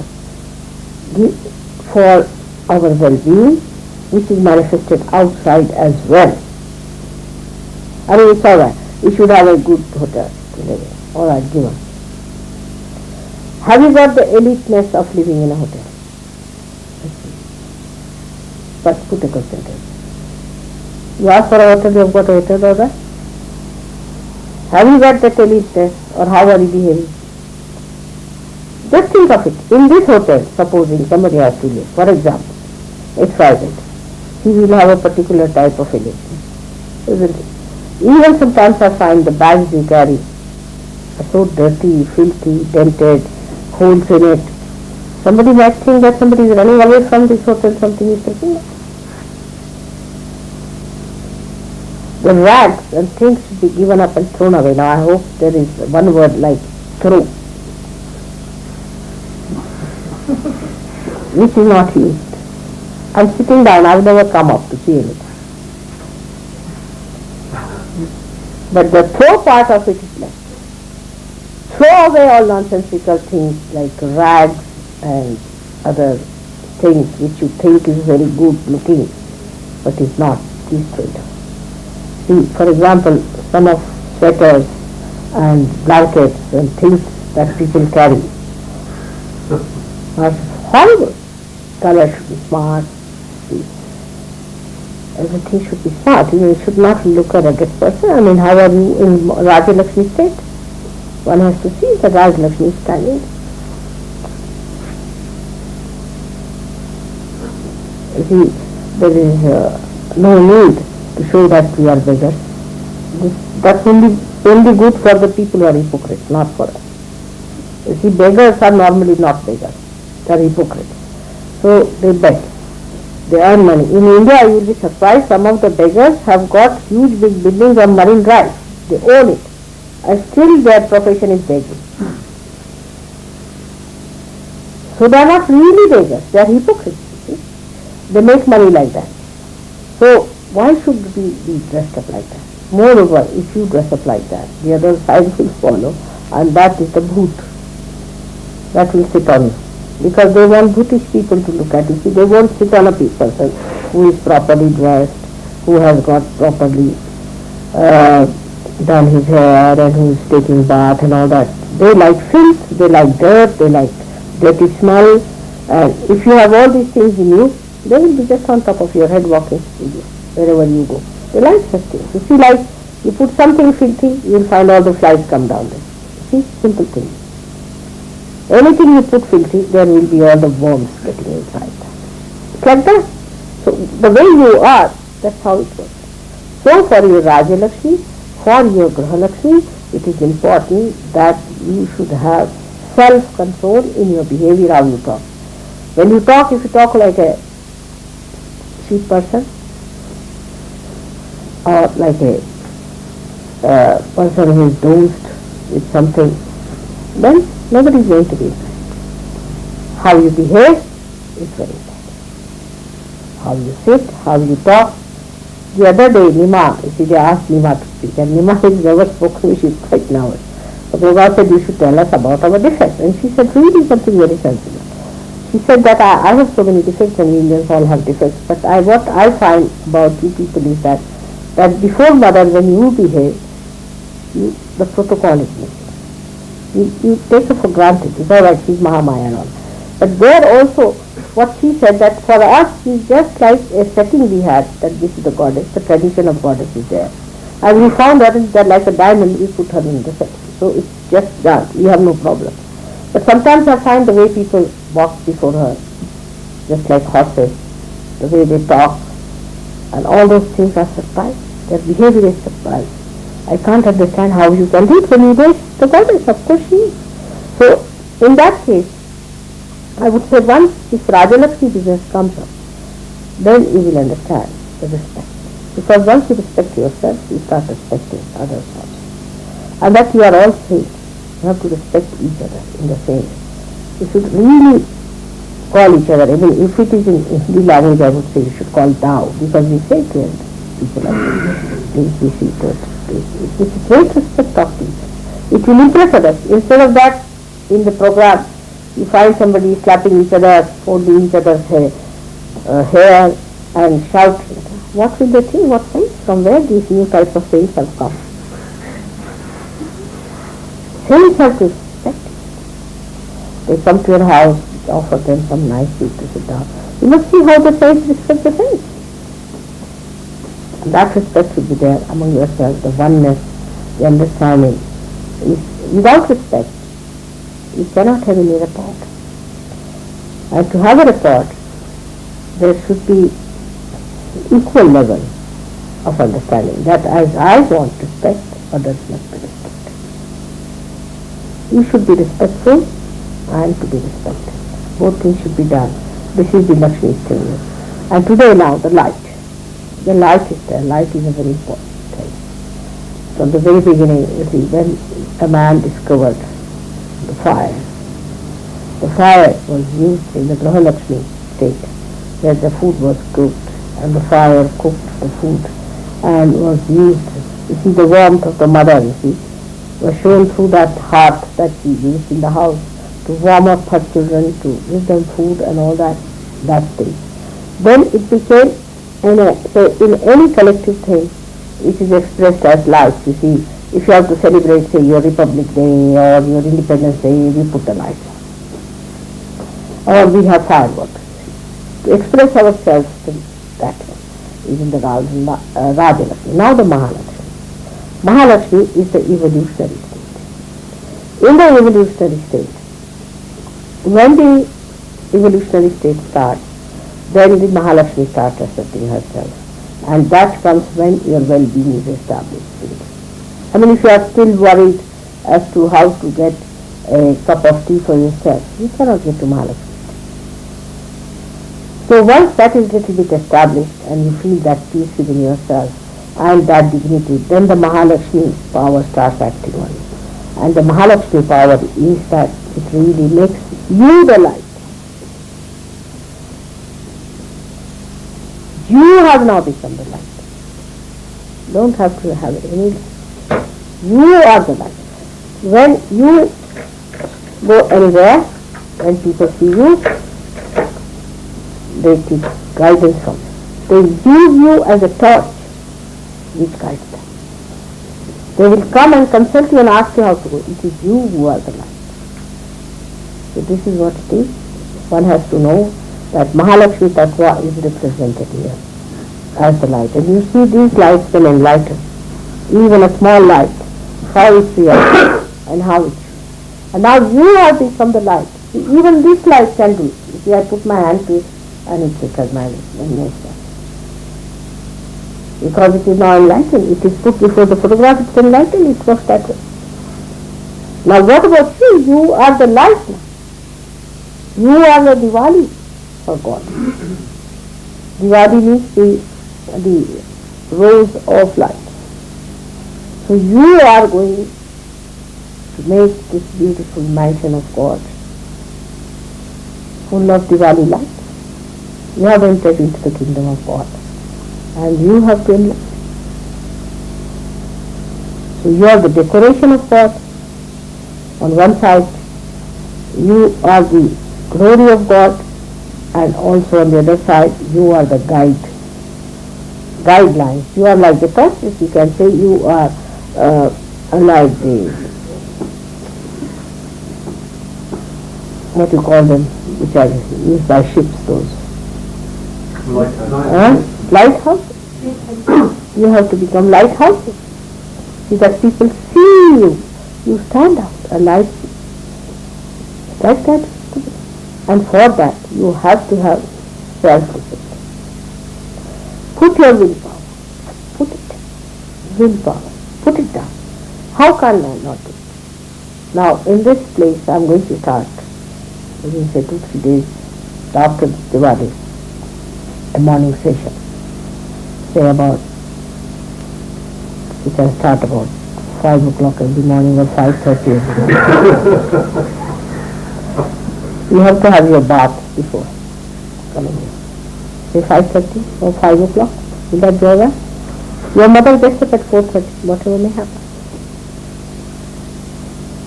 for our well-being, which is manifested outside as well. I mean, it's alright. We should have a good hotel to live in. Alright, give us. Have you got the eliteness of living in a hotel? But put a question there. You ask for a hotel, you have got a hotel, alright? Have you got that eliteness, or how are you behaving? Just think of it. In this hotel, supposing somebody has to live, for example, it's private. He will have a particular type of eliteness, isn't it? Even sometimes I find the bags you carry are so dirty, filthy, dented, holes in it. Somebody might think that somebody is running away from this hotel, something is taking it. The rags and things should be given up and thrown away. Now I hope there is one word like throw, which is not used. I'm sitting down, I've never come up to see anything. But the throw part of it is left. Throw away all nonsensical things like rags and other things which you think is very good looking, but is not. Please throw it away. See, for example, some of sweaters and blankets and things that people carry are horrible. Color should be smart. Everything should be smart. You should not look a rugged person. I mean, how are you in Raja Lakshmi state? One has to see that Raja Lakshmi is standing. You see, there is no need to show that we are beggars. That's only good for the people who are hypocrites, not for us. You see, beggars are normally not beggars. They are hypocrites. So they beg. They earn money. In India, you will be surprised, some of the beggars have got huge big buildings on Marine Drive. They own it. And still their profession is begging. So they are not really beggars. They are hypocrites. You see? They make money like that. So why should we be dressed up like that? Moreover, if you dress up like that, the other side will follow, and that is the bhoot. That will sit on you. Because they want brutish people to look at. You see, they won't sit on a person who is properly dressed, who has got properly done his hair and who is taking bath and all that. They like filth, they like dirt, they like dirty smell. And if you have all these things in you, they will be just on top of your head walking with you wherever you go. They like such things. You see, like you put something filthy, you will find all the flies come down there. See, simple thing. Anything you put filthy, there will be all the worms getting inside that. It's like that. So the way you are, that's how it works. So for your Raja Lakshmi, for your Graha Lakshmi, it is important that you should have self-control in your behavior, how you talk. When you talk, if you talk like a cheap person or like a person who is dosed with something, then nobody is going to be impressed. How you behave is very important. How you sit, how you talk. The other day, Nima, you see, they asked Nima to speak, and Nima has never spoken, she is quite nervous. But Prabhupada said, you should tell us about our defects. And she said, really something very sensible. She said that I have so many defects and Indians all have defects, but what I find about you people is that before mother, when you behave, the protocol is missing. You take her for granted. It's all right, she's Mahamaya and all. But there also, what she said, that for us, she's just like a setting we had, that this is the goddess, the tradition of goddess is there. And we found that it's like a diamond, we put her in the setting. So it's just done, we have no problem. But sometimes I find the way people walk before her, just like horses, the way they talk, and all those things are surprised. Their behavior is surprised. I can't understand how you can do it when you know the goddess, of course she is. So in that case, I would say once this Rajalakshmi business comes up, then you will understand the respect. Because once you respect yourself, you start respecting others also. And that you are all saints. You have to respect each other in the same way. You should really call each other. Even if it is in Hindi language, I would say you should call thou, because we say to people like this, we see to it. It's a great respect of each other. It will impress others. Instead of that, in the program, you find somebody slapping each other, holding each other's hair and shouting. What will they think? What sense? From where these new types of things have come? Saints have to respect. They come to your house, offer them some nice food to sit down. You must see how the saints respect the saints. And that respect should be there among yourselves, the oneness, the understanding. Without respect, you cannot have any rapport. And to have a rapport, there should be equal level of understanding. That as I want respect, others must be respected. You should be respectful and to be respected. Both things should be done. This is the Lakshmi thing. And today now, the light. The light is there. Light is a very important thing. From the very beginning, you see, when a man discovered the fire was used in the Graha Lakshmi state, where the food was cooked, and the fire cooked the food and was used. You see, the warmth of the mother, you see, was shown through that heart that she used in the house to warm up her children, to give them food and all that thing. Then it became, in any collective thing, it is expressed as lights. You see, if you have to celebrate, say, your Republic Day or your Independence Day, we put the lights on. Or we have fireworks. To express ourselves that way is in the Raja Lakshmi. Now the Mahalakshmi. Mahalakshmi is the evolutionary state. In the evolutionary state, when the evolutionary state starts, then the Mahalakshmi starts asserting herself. And that comes when your well-being is established. I mean, if you are still worried as to how to get a cup of tea for yourself, you cannot get to Mahalakshmi. So once that is little bit established and you feel that peace within yourself and that dignity, then the Mahalakshmi power starts acting on you. And the Mahalakshmi power is that it really makes you the light. You have now become the light. Don't have to have any light. You are the light. When you go anywhere, when people see you, they take guidance from you. They use you as a torch which guides them. They will come and consult you and ask you how to go. It is you who are the light. So this is what it is. One has to know that Mahalakshmi Tattva is represented here as the light. And you see these lights will enlighten. Even a small light, how it reacts and how it should. And now you have become the light. See, even this light can do it. See, I put my hand to it and it recognizes and knows that. Because it is now enlightened. It is put before the photograph, it's enlightened, it works that way. Now what about you? You are the light now. You are the Diwali for God. Diwali means the rose of light. So you are going to make this beautiful mansion of God full of Diwali light. You have entered into the kingdom of God and you have to enlighten. So you are the decoration of God. On one side you are the glory of God, and also on the other side you are the guidelines. You are like the torches, you can say. You are like the, what you call them, which are used by ships, those lighthouses. You have to become lighthouses so that people see you. You stand out, a light like that. And for that you have to have self-discipline. Put your willpower, put it down. How can I not do it? Now in this place I am going to start, we will say 2-3 days after Diwali, a morning session. Say about, we can start about 5 o'clock every morning or 5:30 every morning. You have to have your bath before coming here. Say 5:30 or 5 o'clock. Will that be alright? Your mother gets up at 4:30, whatever may happen.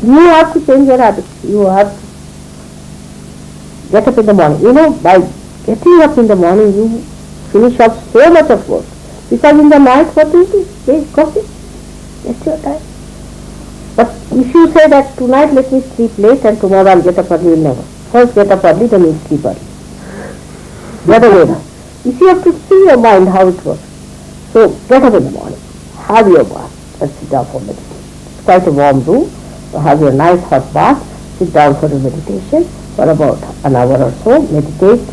You have to change your habit. You have to get up in the morning. You know, by getting up in the morning, you finish up so much of work. Because in the night, what do you do? Take coffee. That's your time. But if you say that tonight let me sleep late and tomorrow I'll get up early, you'll never. First get up early, then you sleep early. The other way around. You see, you have to see your mind how it works. So get up in the morning, have your bath and sit down for meditation. It's quite a warm room, so have your nice hot bath, sit down for a meditation for about an hour or so, meditate.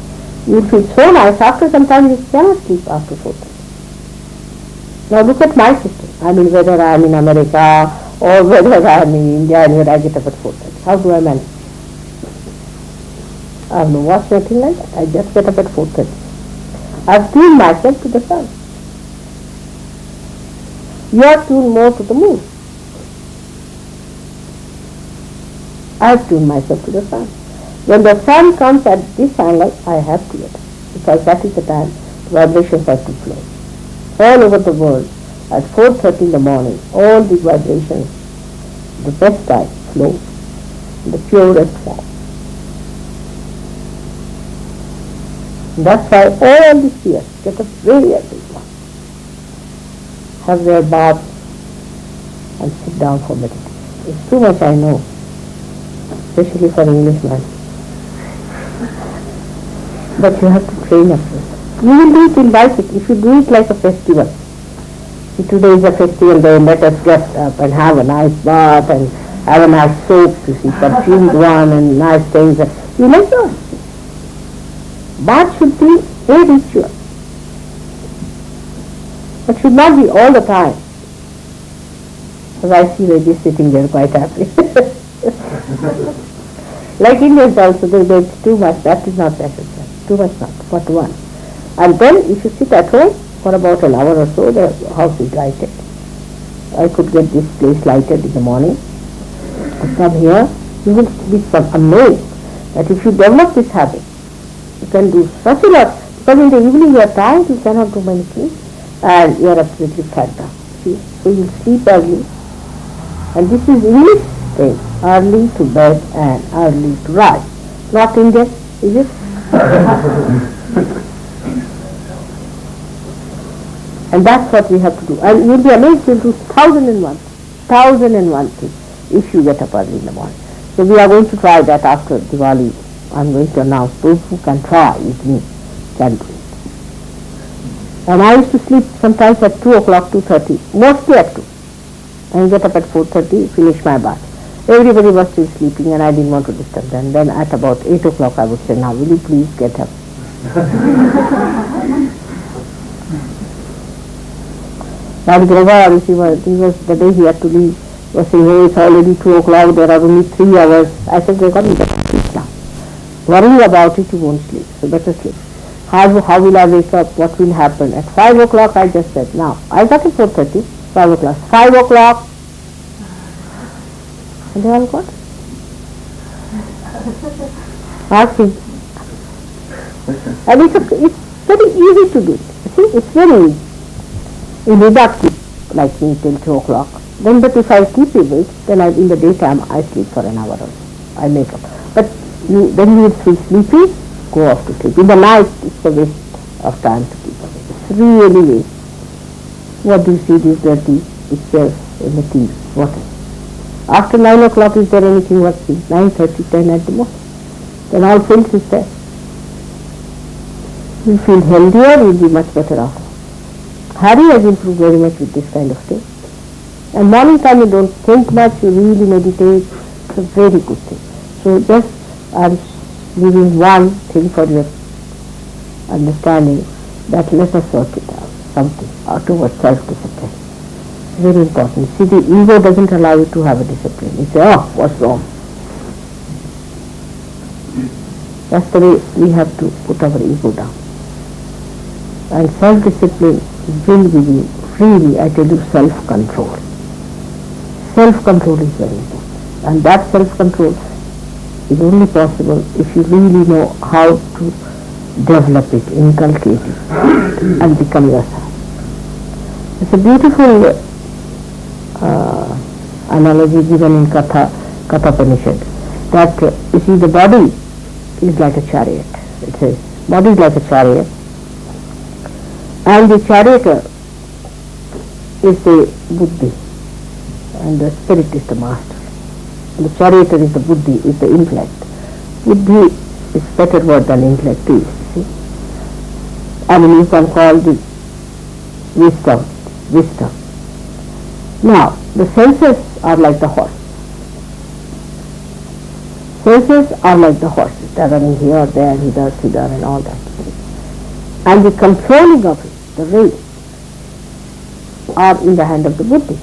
You'll feel so nice. After some time you cannot sleep after 4:30. Now look at my system. I mean, whether I am in America or whether I am in India and here I get up at 4:30. How do I manage? I have no watch, nothing like that. I just get up at 4:30. I have tuned myself to the sun. You are tuned more to the moon. I have tuned myself to the sun. When the sun comes at this sunlight, I have to get up, because that is the time the vibrations have to flow. All over the world, at 4:30 in the morning, all the vibrations, the best type, flow in the purest form. That's why all the spheres get up very early, have their bath and sit down for meditation. It's too much, I know, especially for Englishmen. But you have to train yourself. You will do it in like it if you do it like a festival. See, today is a festival, they let us get up and have a nice bath and have a nice soap, you see, perfumed one and nice things. You like that. Bath should be a ritual. It should not be all the time. Because I see ladies sitting there quite happy. Like Indians also, they it's too much, that is not necessary. Too much not, but one. And then if you sit at home for about an hour or so, the house is lighted. I could get this place lighted in the morning. I come here, you will be amazed that if you develop this habit, you can do such a lot. Because in the evening you are tired, you cannot do many things, and you are absolutely fat down. See? So you sleep early. And this is English thing, early to bed and early to rise. Not Indian, is it? And that's what we have to do. And you'll be amazed, you'll do 1001 things if you get up early in the morning. So we are going to try that after Diwali. I'm going to announce those who can try with me can do it. And I used to sleep sometimes at 2 o'clock, 2:30, mostly at 2. And get up at 4:30, finish my bath. Everybody was still sleeping and I didn't want to disturb them. Then at about 8 o'clock I would say, now will you please get up? Now Gregor, he was the day he had to leave, was saying, hey, it's already 2 o'clock, there are only 3 hours. I said, Gregor, you better sleep now. Worrying about it, you won't sleep, so better sleep. How will I wake up? What will happen? At 5 o'clock I just said, now, I got at 4:30, 5 o'clock. 5 o'clock, and they all got. Ask him. And it's very easy to do it. See, it's very easy. You need not sleep like me till 2 o'clock. Then, but if I sleep a bit, then in the daytime I sleep for an hour or so. I make up. But then you feel sleepy, go off to sleep. In the night, it's a waste of time to keep awake. It's really waste. What do you see these dirty pictures in the TV? What is? After 9 o'clock, is there anything worth seeing? 9:30, 10 at the most. Then all filth is there. You feel healthier, you'll be much better off. Harry has improved very much with this kind of thing. And morning time you don't think much, you really meditate. It's a very good thing. So just I'm leaving one thing for your understanding, that let us work it out, something, towards self-discipline. Very important. See, the ego doesn't allow you to have a discipline. You say, oh, what's wrong? That's the way we have to put our ego down. And self-discipline will give you, really, I tell you, self-control. Self-control is very important. And that self-control is only possible if you really know how to develop it, inculcate it, and become yourself. It's a beautiful analogy given in Katha Upanishad, that you see the body is like a chariot. It says, body is like a chariot, and the charioteer is the buddhi, and the spirit is the master. The charioteer is the buddhi, is the intellect. Buddhi is better word than intellect is, see. I mean, you can call the wisdom. Now, the senses are like the horse. Senses are like the horses. They are running here, there, hither, and all that. And the controlling of it, the reins, are in the hand of the buddhi.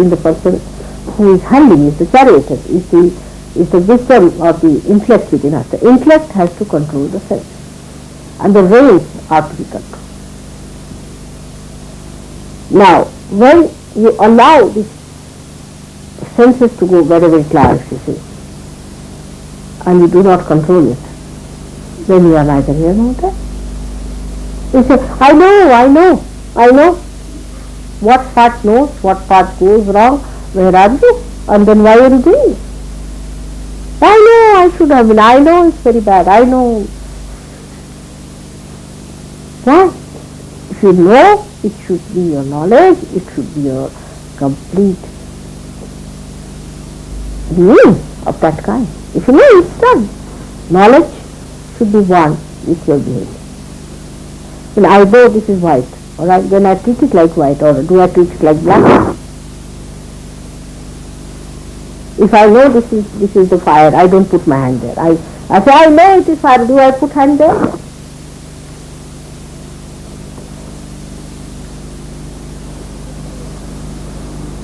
In the person who is handling is the charioteer, is the wisdom or the intellect within us. The intellect has to control the senses, and the reins are to be controlled. Now, when you allow these senses to go wherever it lies, you see, and you do not control it, then you are neither here nor there. You say, I know. What part knows, what part goes wrong, where are you? And then why are you doing it? I should have been, I know it's very bad, I know. Why? If you know, it should be your knowledge, it should be your complete being of that kind. If you know, it's done. Knowledge should be one with your behavior. And I know this is white, alright, then I treat it like white, or do I treat it like black? If I know this is the fire, I don't put my hand there. I say, I know it is fire, do I put hand there?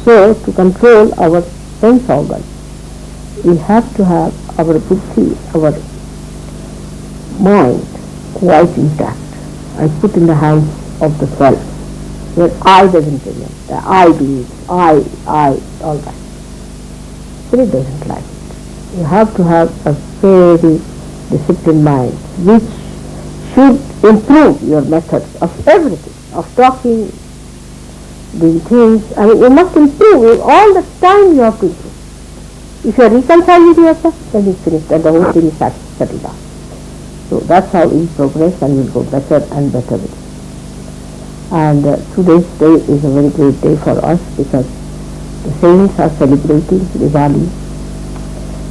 So, to control our sense organ, we have to have our buddhi, our mind quite intact and put in the hands of the self, where I doesn't remain, I do it, I, all that. Spirit doesn't like it. You have to have a very disciplined mind, which should improve your methods of everything, of talking, doing things. I mean, you must improve. All the time you have to improve. If you are reconciled with yourself, then it's finished and the whole thing is settled down. So that's how we progress and we'll go better and better with it. And today's day is a very great day for us because the saints are celebrating Diwali.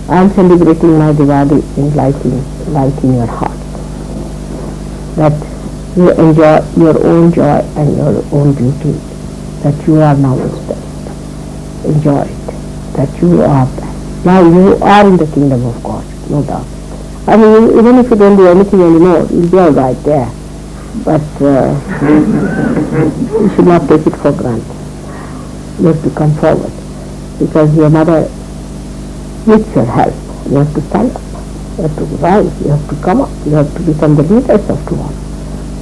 I am celebrating my Diwali in lighting your heart. That you enjoy your own joy and your own beauty, that you are now blessed. Enjoy it, that you are blessed. Now you are in the kingdom of God, no doubt. I mean, even if you don't do anything anymore, you'll be all right there. But you should not take it for granted. You have to come forward because your mother needs your help. You have to stand up. You have to rise. You have to come up. You have to become the leaders of tomorrow.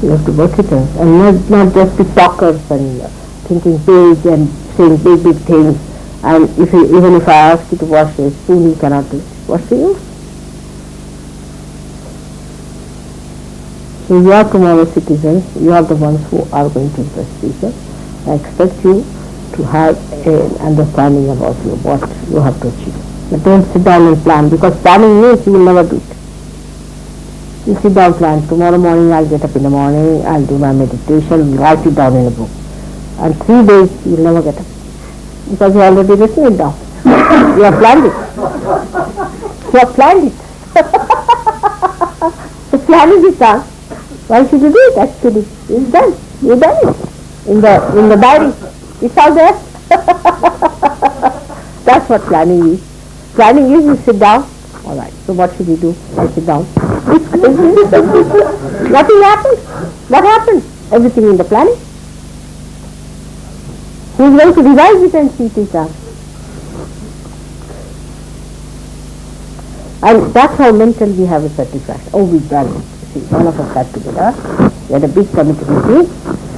You have to work it out and not just be talkers and thinking big and saying big things. And even if I ask you to wash a spoon, you cannot do it. What's the use? So you are tomorrow's citizens. You are the ones who are going to impress people. I expect you to have an understanding about what you have to achieve. But don't sit down and plan, because planning means you will never do it. You sit down, plan. Tomorrow morning I'll get up in the morning, I'll do my meditation, write it down in a book. And 3 days you will never get up. Because you already written it down. You have planned it. You have planned it. So planning is done. Why should you do it actually? It's done. You've done it. In the diary. It's all there. That's what planning is. Planning is you sit down. Alright, so what should you do? I sit down. Nothing happened. What happened? Everything in the planning. Who is going to revise it and see it is done? And that's how mentally we have a satisfaction. Oh, we've done it. See, all of us sat together. We had a big committee meeting.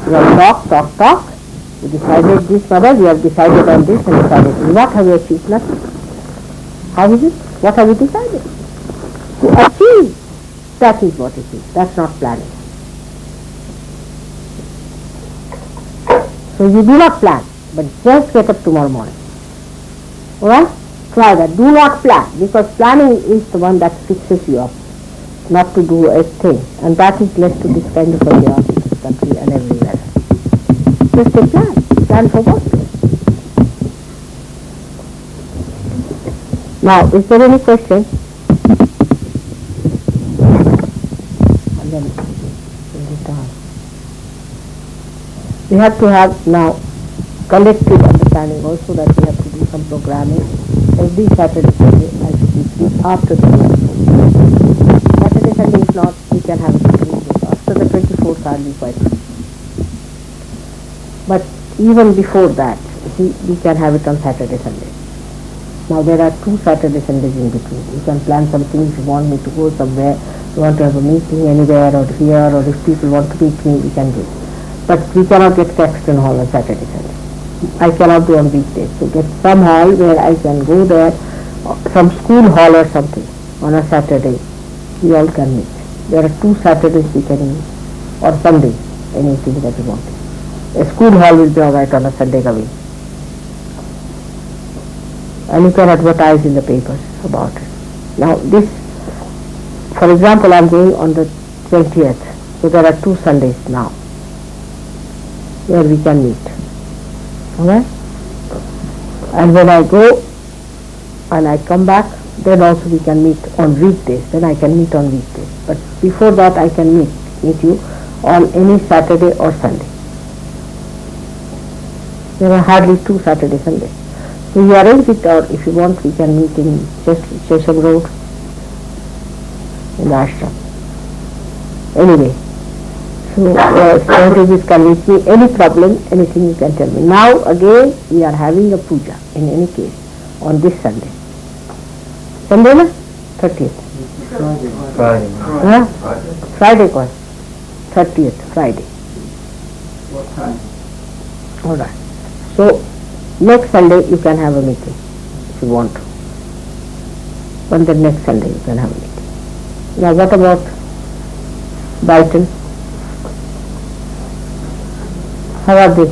We have talked. We decided this, mother, we have decided on this and decided. What have we achieved? Nothing. How is it? What have we decided? To achieve, that is what it is. That's not planning. So you do not plan, but just get up tomorrow morning. Alright? Try that. Do not plan, because planning is the one that fixes you up, not to do a thing. And that is led to this kind of chaos in this country and everywhere. Just a plan. Plan for what? Now, is there any question? And then we have to have now collective understanding also that we have to do some programming. Every Saturday, Sunday, I should be free after the 24th. Saturday, Sunday, if not, we can have it after the 24th, I'll be quite free. But even before that, we can have it on Saturday, Sunday. Now there are 2 Saturday Sundays in between. You can plan something if you want me to go somewhere, you want to have a meeting anywhere or here, or if people want to meet me, we can do. But we cannot get Caxton Hall on Saturday, Sunday. I cannot do on weekdays. So get some hall where I can go there, some school hall or something on a Saturday. We all can meet. There are 2 Saturdays we can meet, or Sunday, anything that you want. A school hall will be alright on a Sunday coming. And you can advertise in the papers about it. Now this, for example, I am going on the 20th, so there are 2 Sundays now where we can meet. Alright? And when I go and I come back, then also we can meet on weekdays. Then I can meet on weekdays. But before that I can meet you on any Saturday or Sunday. There are hardly 2 Saturday Sundays. So you arrange it, or if you want, we can meet in Chesham Road, in the Ashram. Anyway, so this can reach me, any problem, anything you can tell me. Now again, we are having a puja, in any case, on this Sunday. Sunday na? 30th. Friday. Huh? Friday कौन? 30th, Friday. What time? Alright. So, next Sunday you can have a meeting, if you want to. On the next Sunday you can have a meeting. Now what about Brighton? How are they?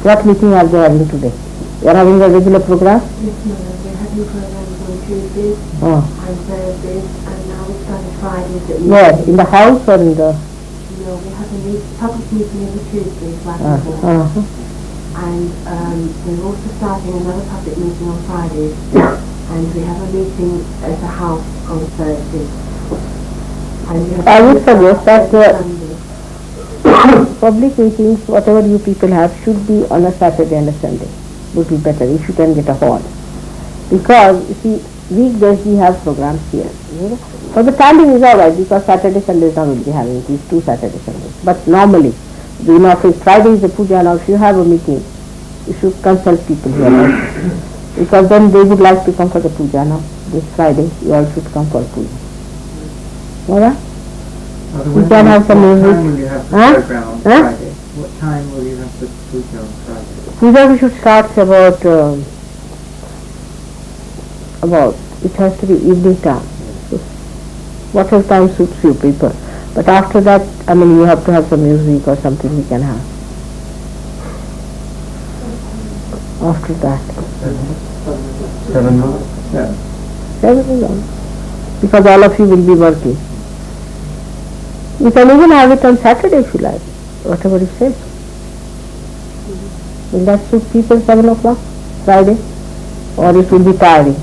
What meeting are they having today? They are having a regular program? Yes, ma'am. We're having programs on Tuesdays Oh. and Thursdays, and now it's on Fridays at Where? In the house or in the... No, we have a public meeting every Tuesday, and we're also starting another public meeting on Fridays, and we have a meeting at the house on Thursday. I would suggest that public meetings, whatever you people have, should be on a Saturday and a Sunday. Would be better if you can get a hall. Because, you see, weekdays we have programs here. You know? For the timing is alright, because Saturday, Sundays not will be having these 2 Saturday, Sundays. But normally, you know, if Friday is the puja, now if you have a meeting, you should consult people here also. Because then they would like to come for the puja now. This Friday, you all should come for puja. Alright? You can have some music. What time will you have the program on Friday? What time will you have the puja on Friday? Puja we should start about, it has to be evening time. So, whatever time suits you people. But after that, I mean, you have to have some music or something we can have. After that. 7 months? 7 is all. Because all of you will be working. You can even have it on Saturday if you like, whatever it says. Will that suit people 7 o'clock, Friday? Or it will be tiring?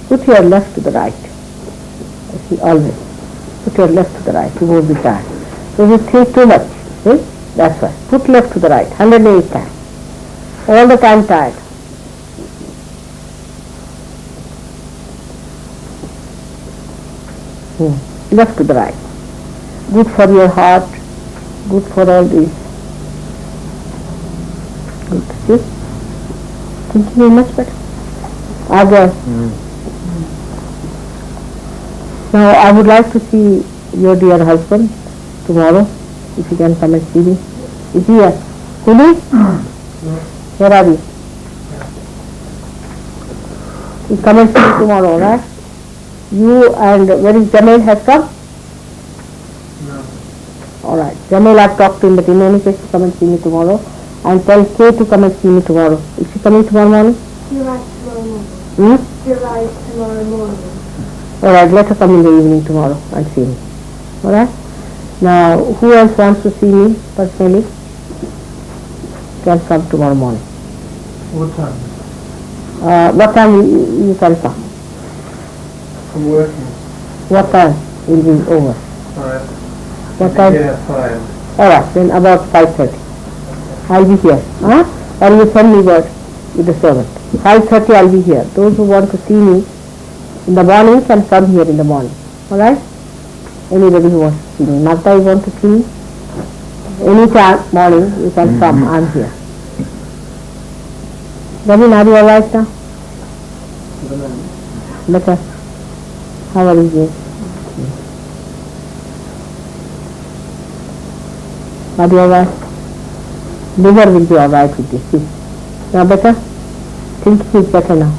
Put your left to the right. See, always. Put your left to the right, you won't be tired. So you think too much, see? That's why. Put left to the right, 108 times. All the time tired. Left to the right. Good for your heart, good for all these. Good, see? Thinking is much better. Again. Now I would like to see your dear husband tomorrow, if you can come and see me. Is he here? Kuli? Where are you? You come and see me tomorrow, right? You and where is Jamil has come? No. Alright, Jamil I've talked to him, but in any case to come and see me tomorrow. And tell Kay to come and see me tomorrow. Is she coming tomorrow morning? You're right tomorrow morning. You're right tomorrow morning. Alright, let her come in the evening tomorrow and see me. Alright? Now, who else wants to see me personally? Can come tomorrow morning. What time? What time you can come? I'm working. What time will be over? 5. What time? Yeah, 5. Alright, then about 5:30. I'll be here. Or you send me word with the servant. 5:30 I'll be here. Those who want to see me in the morning can come here in the morning. Alright? Anybody who wants to see me. Martha, you want to see me? Any time morning you can come. I'm here. Ramin, are you alright now? Better. How are you doing? Are you alright? Liver will be alright with this. See? Now better? Think it's better now.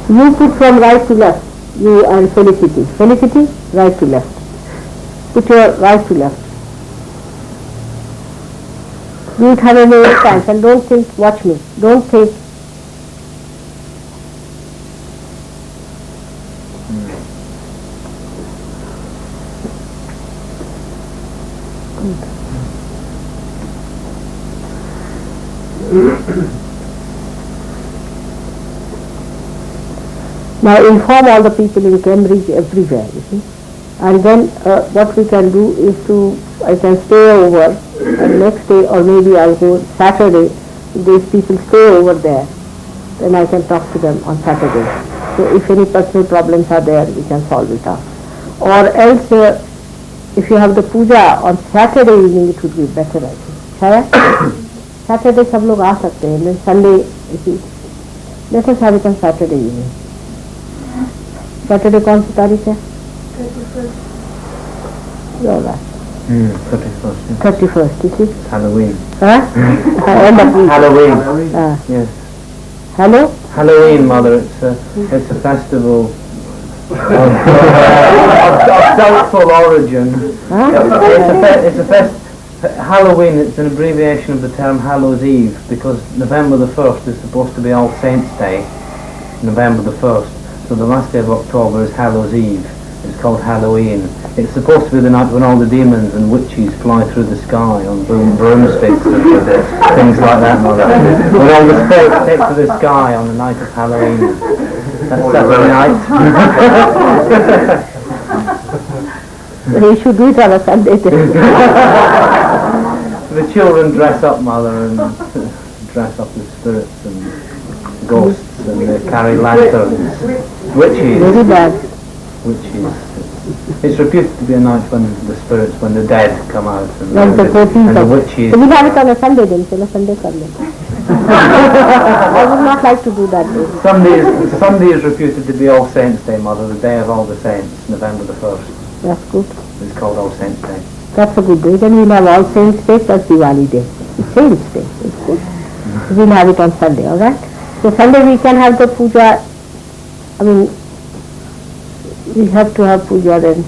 You put from right to left. You and Felicity. Felicity, right to left. Put your right to left. Do it 108 times and don't think, watch me. Don't think. Now inform all the people in Cambridge everywhere, you see. And then what we can do is I can stay over and next day or maybe I'll go Saturday, these people stay over there, then I can talk to them on Saturday. So if any personal problems are there, we can solve it out. Or else, if you have the puja on Saturday evening, it would be better, I think. Shaya? Saturday सब लोग आ सकते हैं, then Sunday, let us have it on Saturday evening. Saturday कौन सी तारीख है? 31st. All right. 31st. 31st, you see? Halloween. Huh? End of week. Halloween. Yes. Hello? Halloween, Mother. It's a festival of doubtful origin. Huh? It's a Halloween, it's an abbreviation of the term Hallows Eve, because November the 1st is supposed to be All Saints' Day, November the 1st, so the last day of October is Hallows Eve. It's called Halloween. It's supposed to be the night when all the demons and witches fly through the sky on broomsticks and things like that, Mother. When all the spirits take to the sky on the night of Halloween. That's Saturday night. He should do it on a Sunday. The children dress up, Mother, and dress up as spirits and ghosts, and they carry lanterns. Witches. Very bad. Witches. It's reputed to be a night when the spirits, when the dead come out, and, Like the 14th and the of... witches. So we'll have it on a Sunday then, so a Sunday Sunday. I would not like to do that day. Sunday is reputed to be All Saints' Day, Mother, the day of all the saints, November the 1st. That's good. It's called All Saints' Day. That's a good day. Then we'll have All Saints' Day plus Diwali Day. It's Saints' Day. It's good. We'll have it on Sunday, alright? So Sunday we can have the puja. I mean, we have to have puja then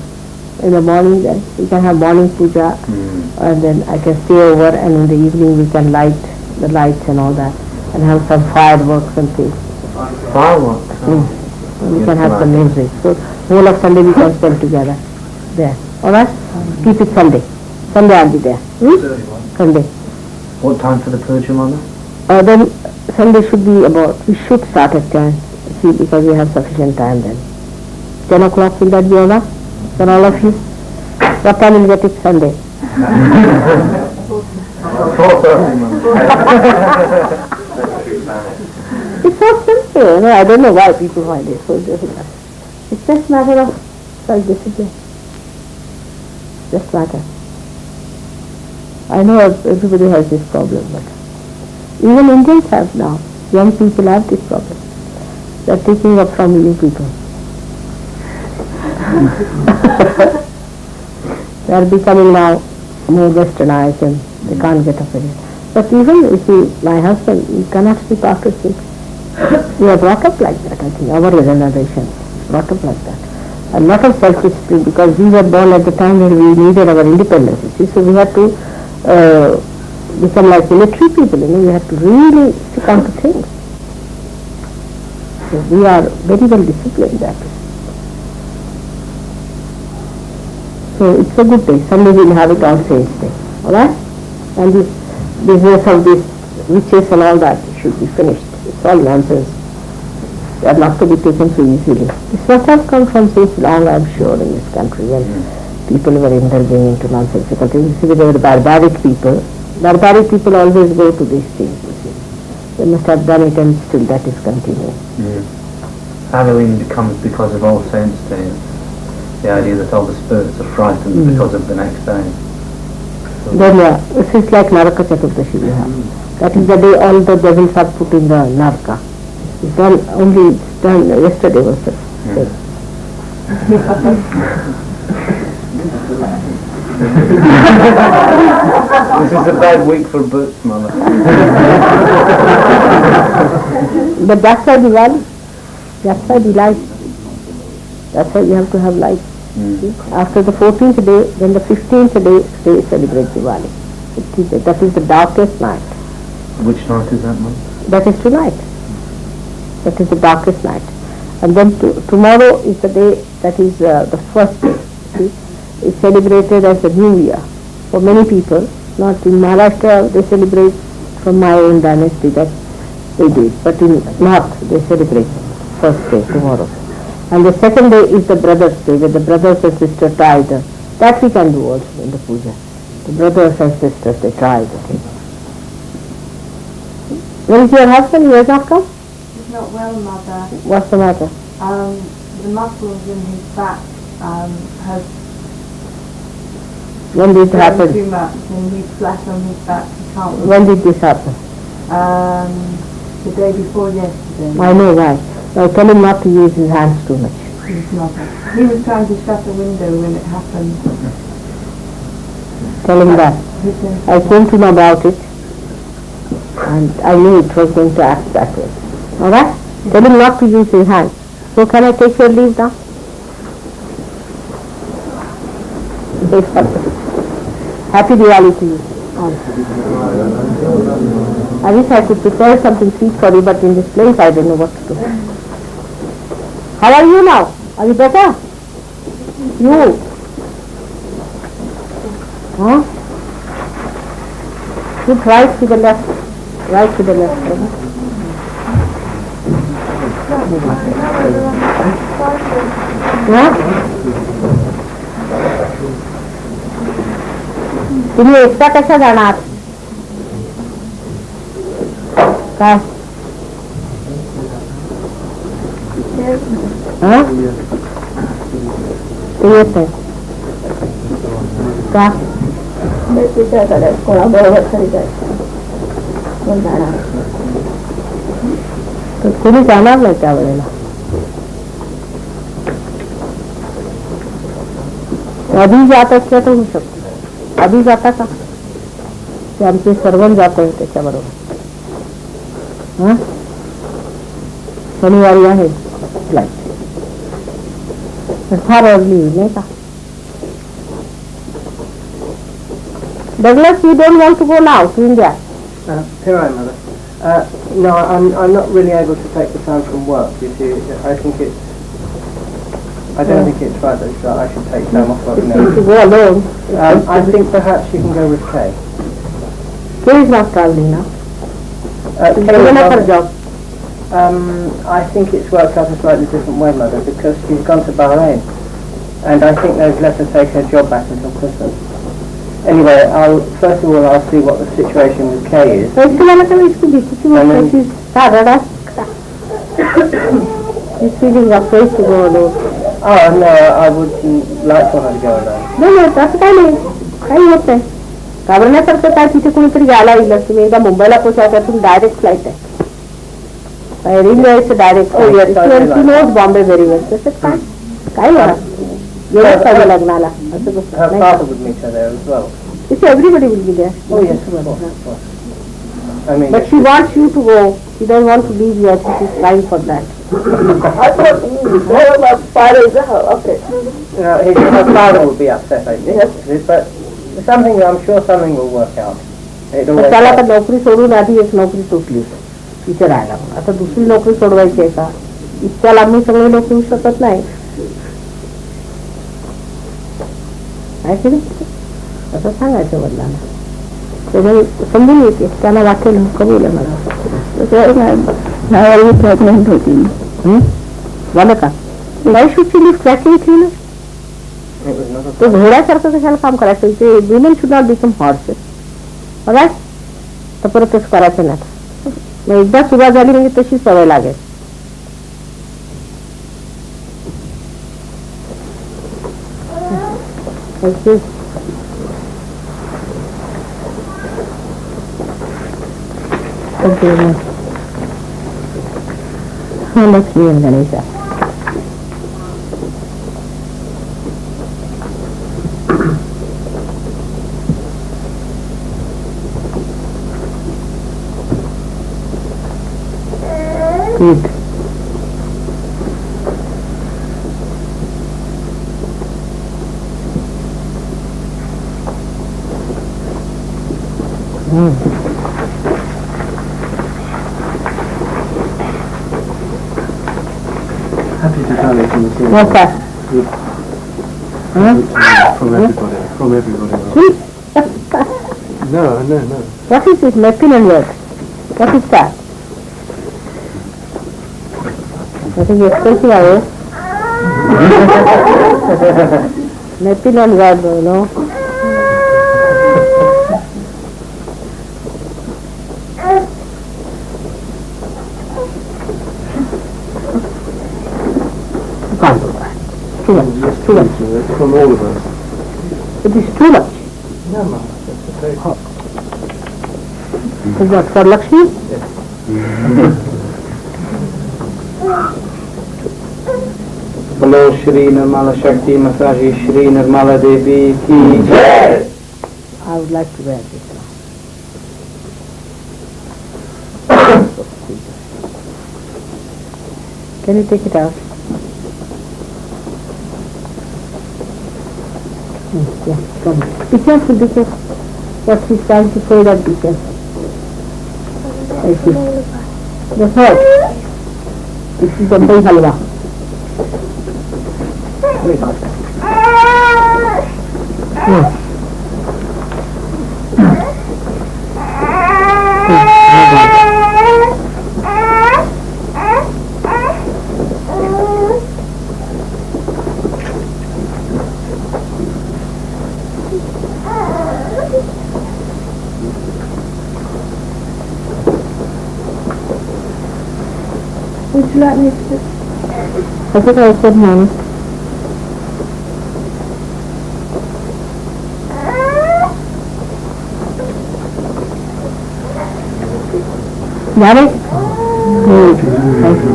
in the morning then. We can have morning puja and then I can stay over, and in the evening we can light the lights and all that and have some fireworks and things. Fireworks? And we can have some music. So whole of Sunday we can spend together there. Alright? Keep it Sunday. Sunday I'll be there. Sunday. What time for the puja, Mother? Then Sunday should be about, we should start at 10. See, because we have sufficient time then. 10 o'clock, will that be alright? For all of you? What time will you get it Sunday? 4:30, Mother. It's so simple. I don't know why people find it so difficult. It's just a matter of self-discipline. Just matter. I know everybody has this problem, but even Indians have now. Young people have this problem. They are taking up from new people. They are becoming now more westernized and they can't get up with it. But even, you see, my husband, he cannot speak after 6. We are brought up like that, I think, our generation, brought up like that. A lot of self-discipline, because we were born at the time when we needed our independence, you see, so we had to become like military people, we had to really stick on to things. So we are very well disciplined that way. So it's a good day. Sunday we'll have it on Saints' Day, alright? And this business of these witches and all that should be finished. It's all nonsense. They are not to be taken so easily. This must have come from since long, I'm sure, in this country when people were indulging into nonsensical things. You see, they were barbaric people. Barbaric people always go to these things, you see. They must have done it and still that is continuing. Halloween becomes because of All Saints' Day. The idea that all the spirits are frightened because of the next day. So then this is like Naraka Chaturdashi we have. That is the day all the devils are put in the Naraka. It's done only, it's done, yesterday was the day. This is a bad week for boots, Mother. But that's why Diwali. That's why the light. That's why you have to have light. After the 14th day, then the 15th day, they celebrate Diwali. That is the darkest night. Which night is that, Mother? That is tonight. That is the darkest night. And then tomorrow is the day that is the first day. See? It's celebrated as the New Year. For many people, not in Maharashtra, they celebrate from my own dynasty that they did. But in North, they celebrate first day, tomorrow. And the second day is the Brothers' Day, where the brothers and sisters try the... That we can do also in the puja. The brothers and sisters, they try the thing. Where is your husband? He has not come? He's not well, Mother. What's the matter? The muscles in his back have When did it grown happen? too much, and he's flat on his back. He can't. When did this happen? The day before yesterday. I know why. Now tell him not to use his hands too much. His mother. He was trying to shut the window when it happened. Tell him that. I came to know about it and I knew it was going to act that way. Alright? Tell him not to use his hands. So can I take your leave now? Happy Diwali to you. I wish I could prepare something sweet for you, but in this place I don't know what to do. How are you now? Are you better? You? Huh? Put right to the left. Right to the left. Huh? तुम्ही एकटा कशा जाणार काय येत आहे का विचार करायचं कोणाबरोबर खरी जायचं कोण जाणार तर कोणी जाणार नाही त्यावेळेला अभी जात असल्या तर होऊ शकतो अभी जाता का ते आमचे सर्वण जात आहे त्याच्याबरोबर शनिवारी आहे फ्लाईट फार अर्ली होईल नाही का Douglas, you don't want to go now to India? Here I am, Mother. No, I'm not really able to take the time from work. You see, I don't think it's right that I should take time off work now. To go alone. I think perhaps you can go with Kay. Kay is not traveling now. She's given up her job. I think it's worked out a slightly different way, Mother, because she's gone to Bahrain, and I think they've let her take her job back until Christmas. Anyway, first of all I'll see what the situation with Kay is. She's feeling afraid to go alone. Oh no, I wouldn't like for her to go alone. No, तसं काय नाही काही होत नाही घाबरण्यासारखं काय तिथे कोणीतरी घ्यायला येईल तुम्ही एकदा मुंबईला पोहोचायचं तुम्ही डायरेक्ट फ्लाईट आहे railway direct Bombay very well तसं काय काय येणार पाहिजे लग्नाला असं Her father would meet her there as well. Everybody will be there. Oh yes, of course. I mean, but she wants you to go. She doesn't want to leave you. I think she's trying for that. I thought my father is okay. Her father will be upset, I think. Yes. But I'm sure something will work out. त्याला आता नोकरी सोडून आधी एक नोकरी सुटली तिथे राहायला आता दुसरी नोकरी सोडवायची आहे का इतक्या लांब सगळे लोक येऊ शकत नाही असं सांगायचं वडिलांना त्यामुळे समजून येते त्याला वाटेल कबूल आहे मला प्रेग्नेंट होती झालं का नाही शुडची लिफ्ट ट्रॅकिंग घेतली ना ते घोड्यासारखं कशाला काम करायचं ते women should not become horses बघा तर परत तसं करायचं नाही मग एकदा सुरुवात झाली म्हणजे तशी सवय लागेल Lakshmi and Ganesha. Good. Happy Diwali from the team. What's that? From everybody. Sweet. No. What is this maple and what? What is that? I think it's expensive, are you? Maple and what, you know? Too much. It's from all of us. It is too much. No, Mama, that's okay. Is that for Lakshmi? Yes. Hello, Shri Nirmala Shakti Mataji Shri Nirmala Devi ki jai. I would like to wear this now. Can you take it out? Yeah, come. Be careful, be careful. What she's trying to say, that be careful. Thank you. That's all. This is Bombay halwa. Very good. Would you like me to? I think I said honey. Got it? Good. Thank you.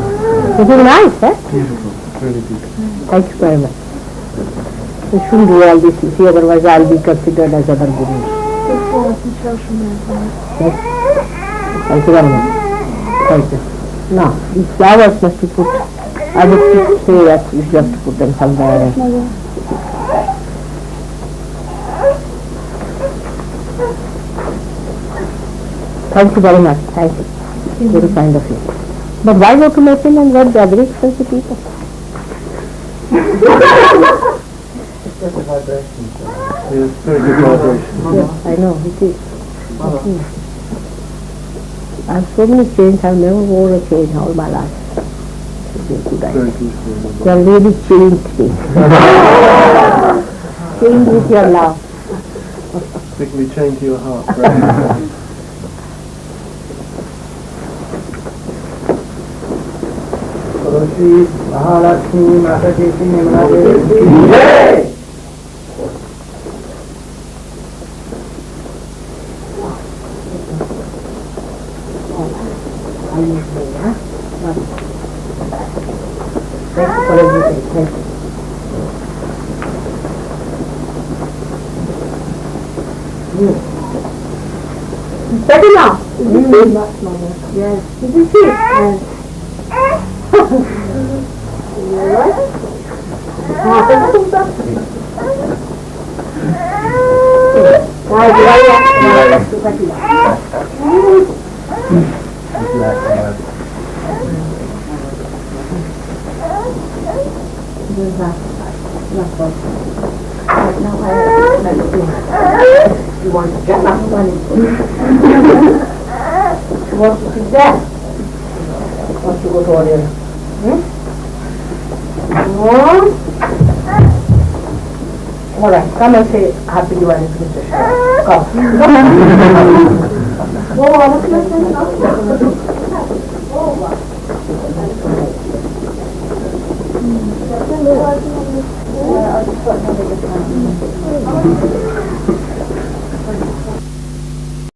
This is nice, eh? Beautiful. Really beautiful. Thank you very much. We shouldn't do all this, you see, otherwise I'll be considered as other gurus. Yes? Thank you very much. Thank you. Now, these flowers must be put, I would say that you have to put them somewhere. Thank you very much. Thank you. Very kind of you. But why go to Maple and get the other expensive people? It's just a vibration. Yes, very good vibration. Yes, I know, it is. I have so many chains, I've never worn a chain all my life. It should be a good idea. Very beautiful. You are really changed me. Changed with your love. Particularly chained to your heart. Right? Shri Lakshmi Mataji Nirmala Devi. Thank you for everything. Thank you. Better now. Yes. Did you see? Yes. You want to get enough money? You want to sit there? Want to go to audience? All right, come and say Happy Diwali to Mr. Shah. Come.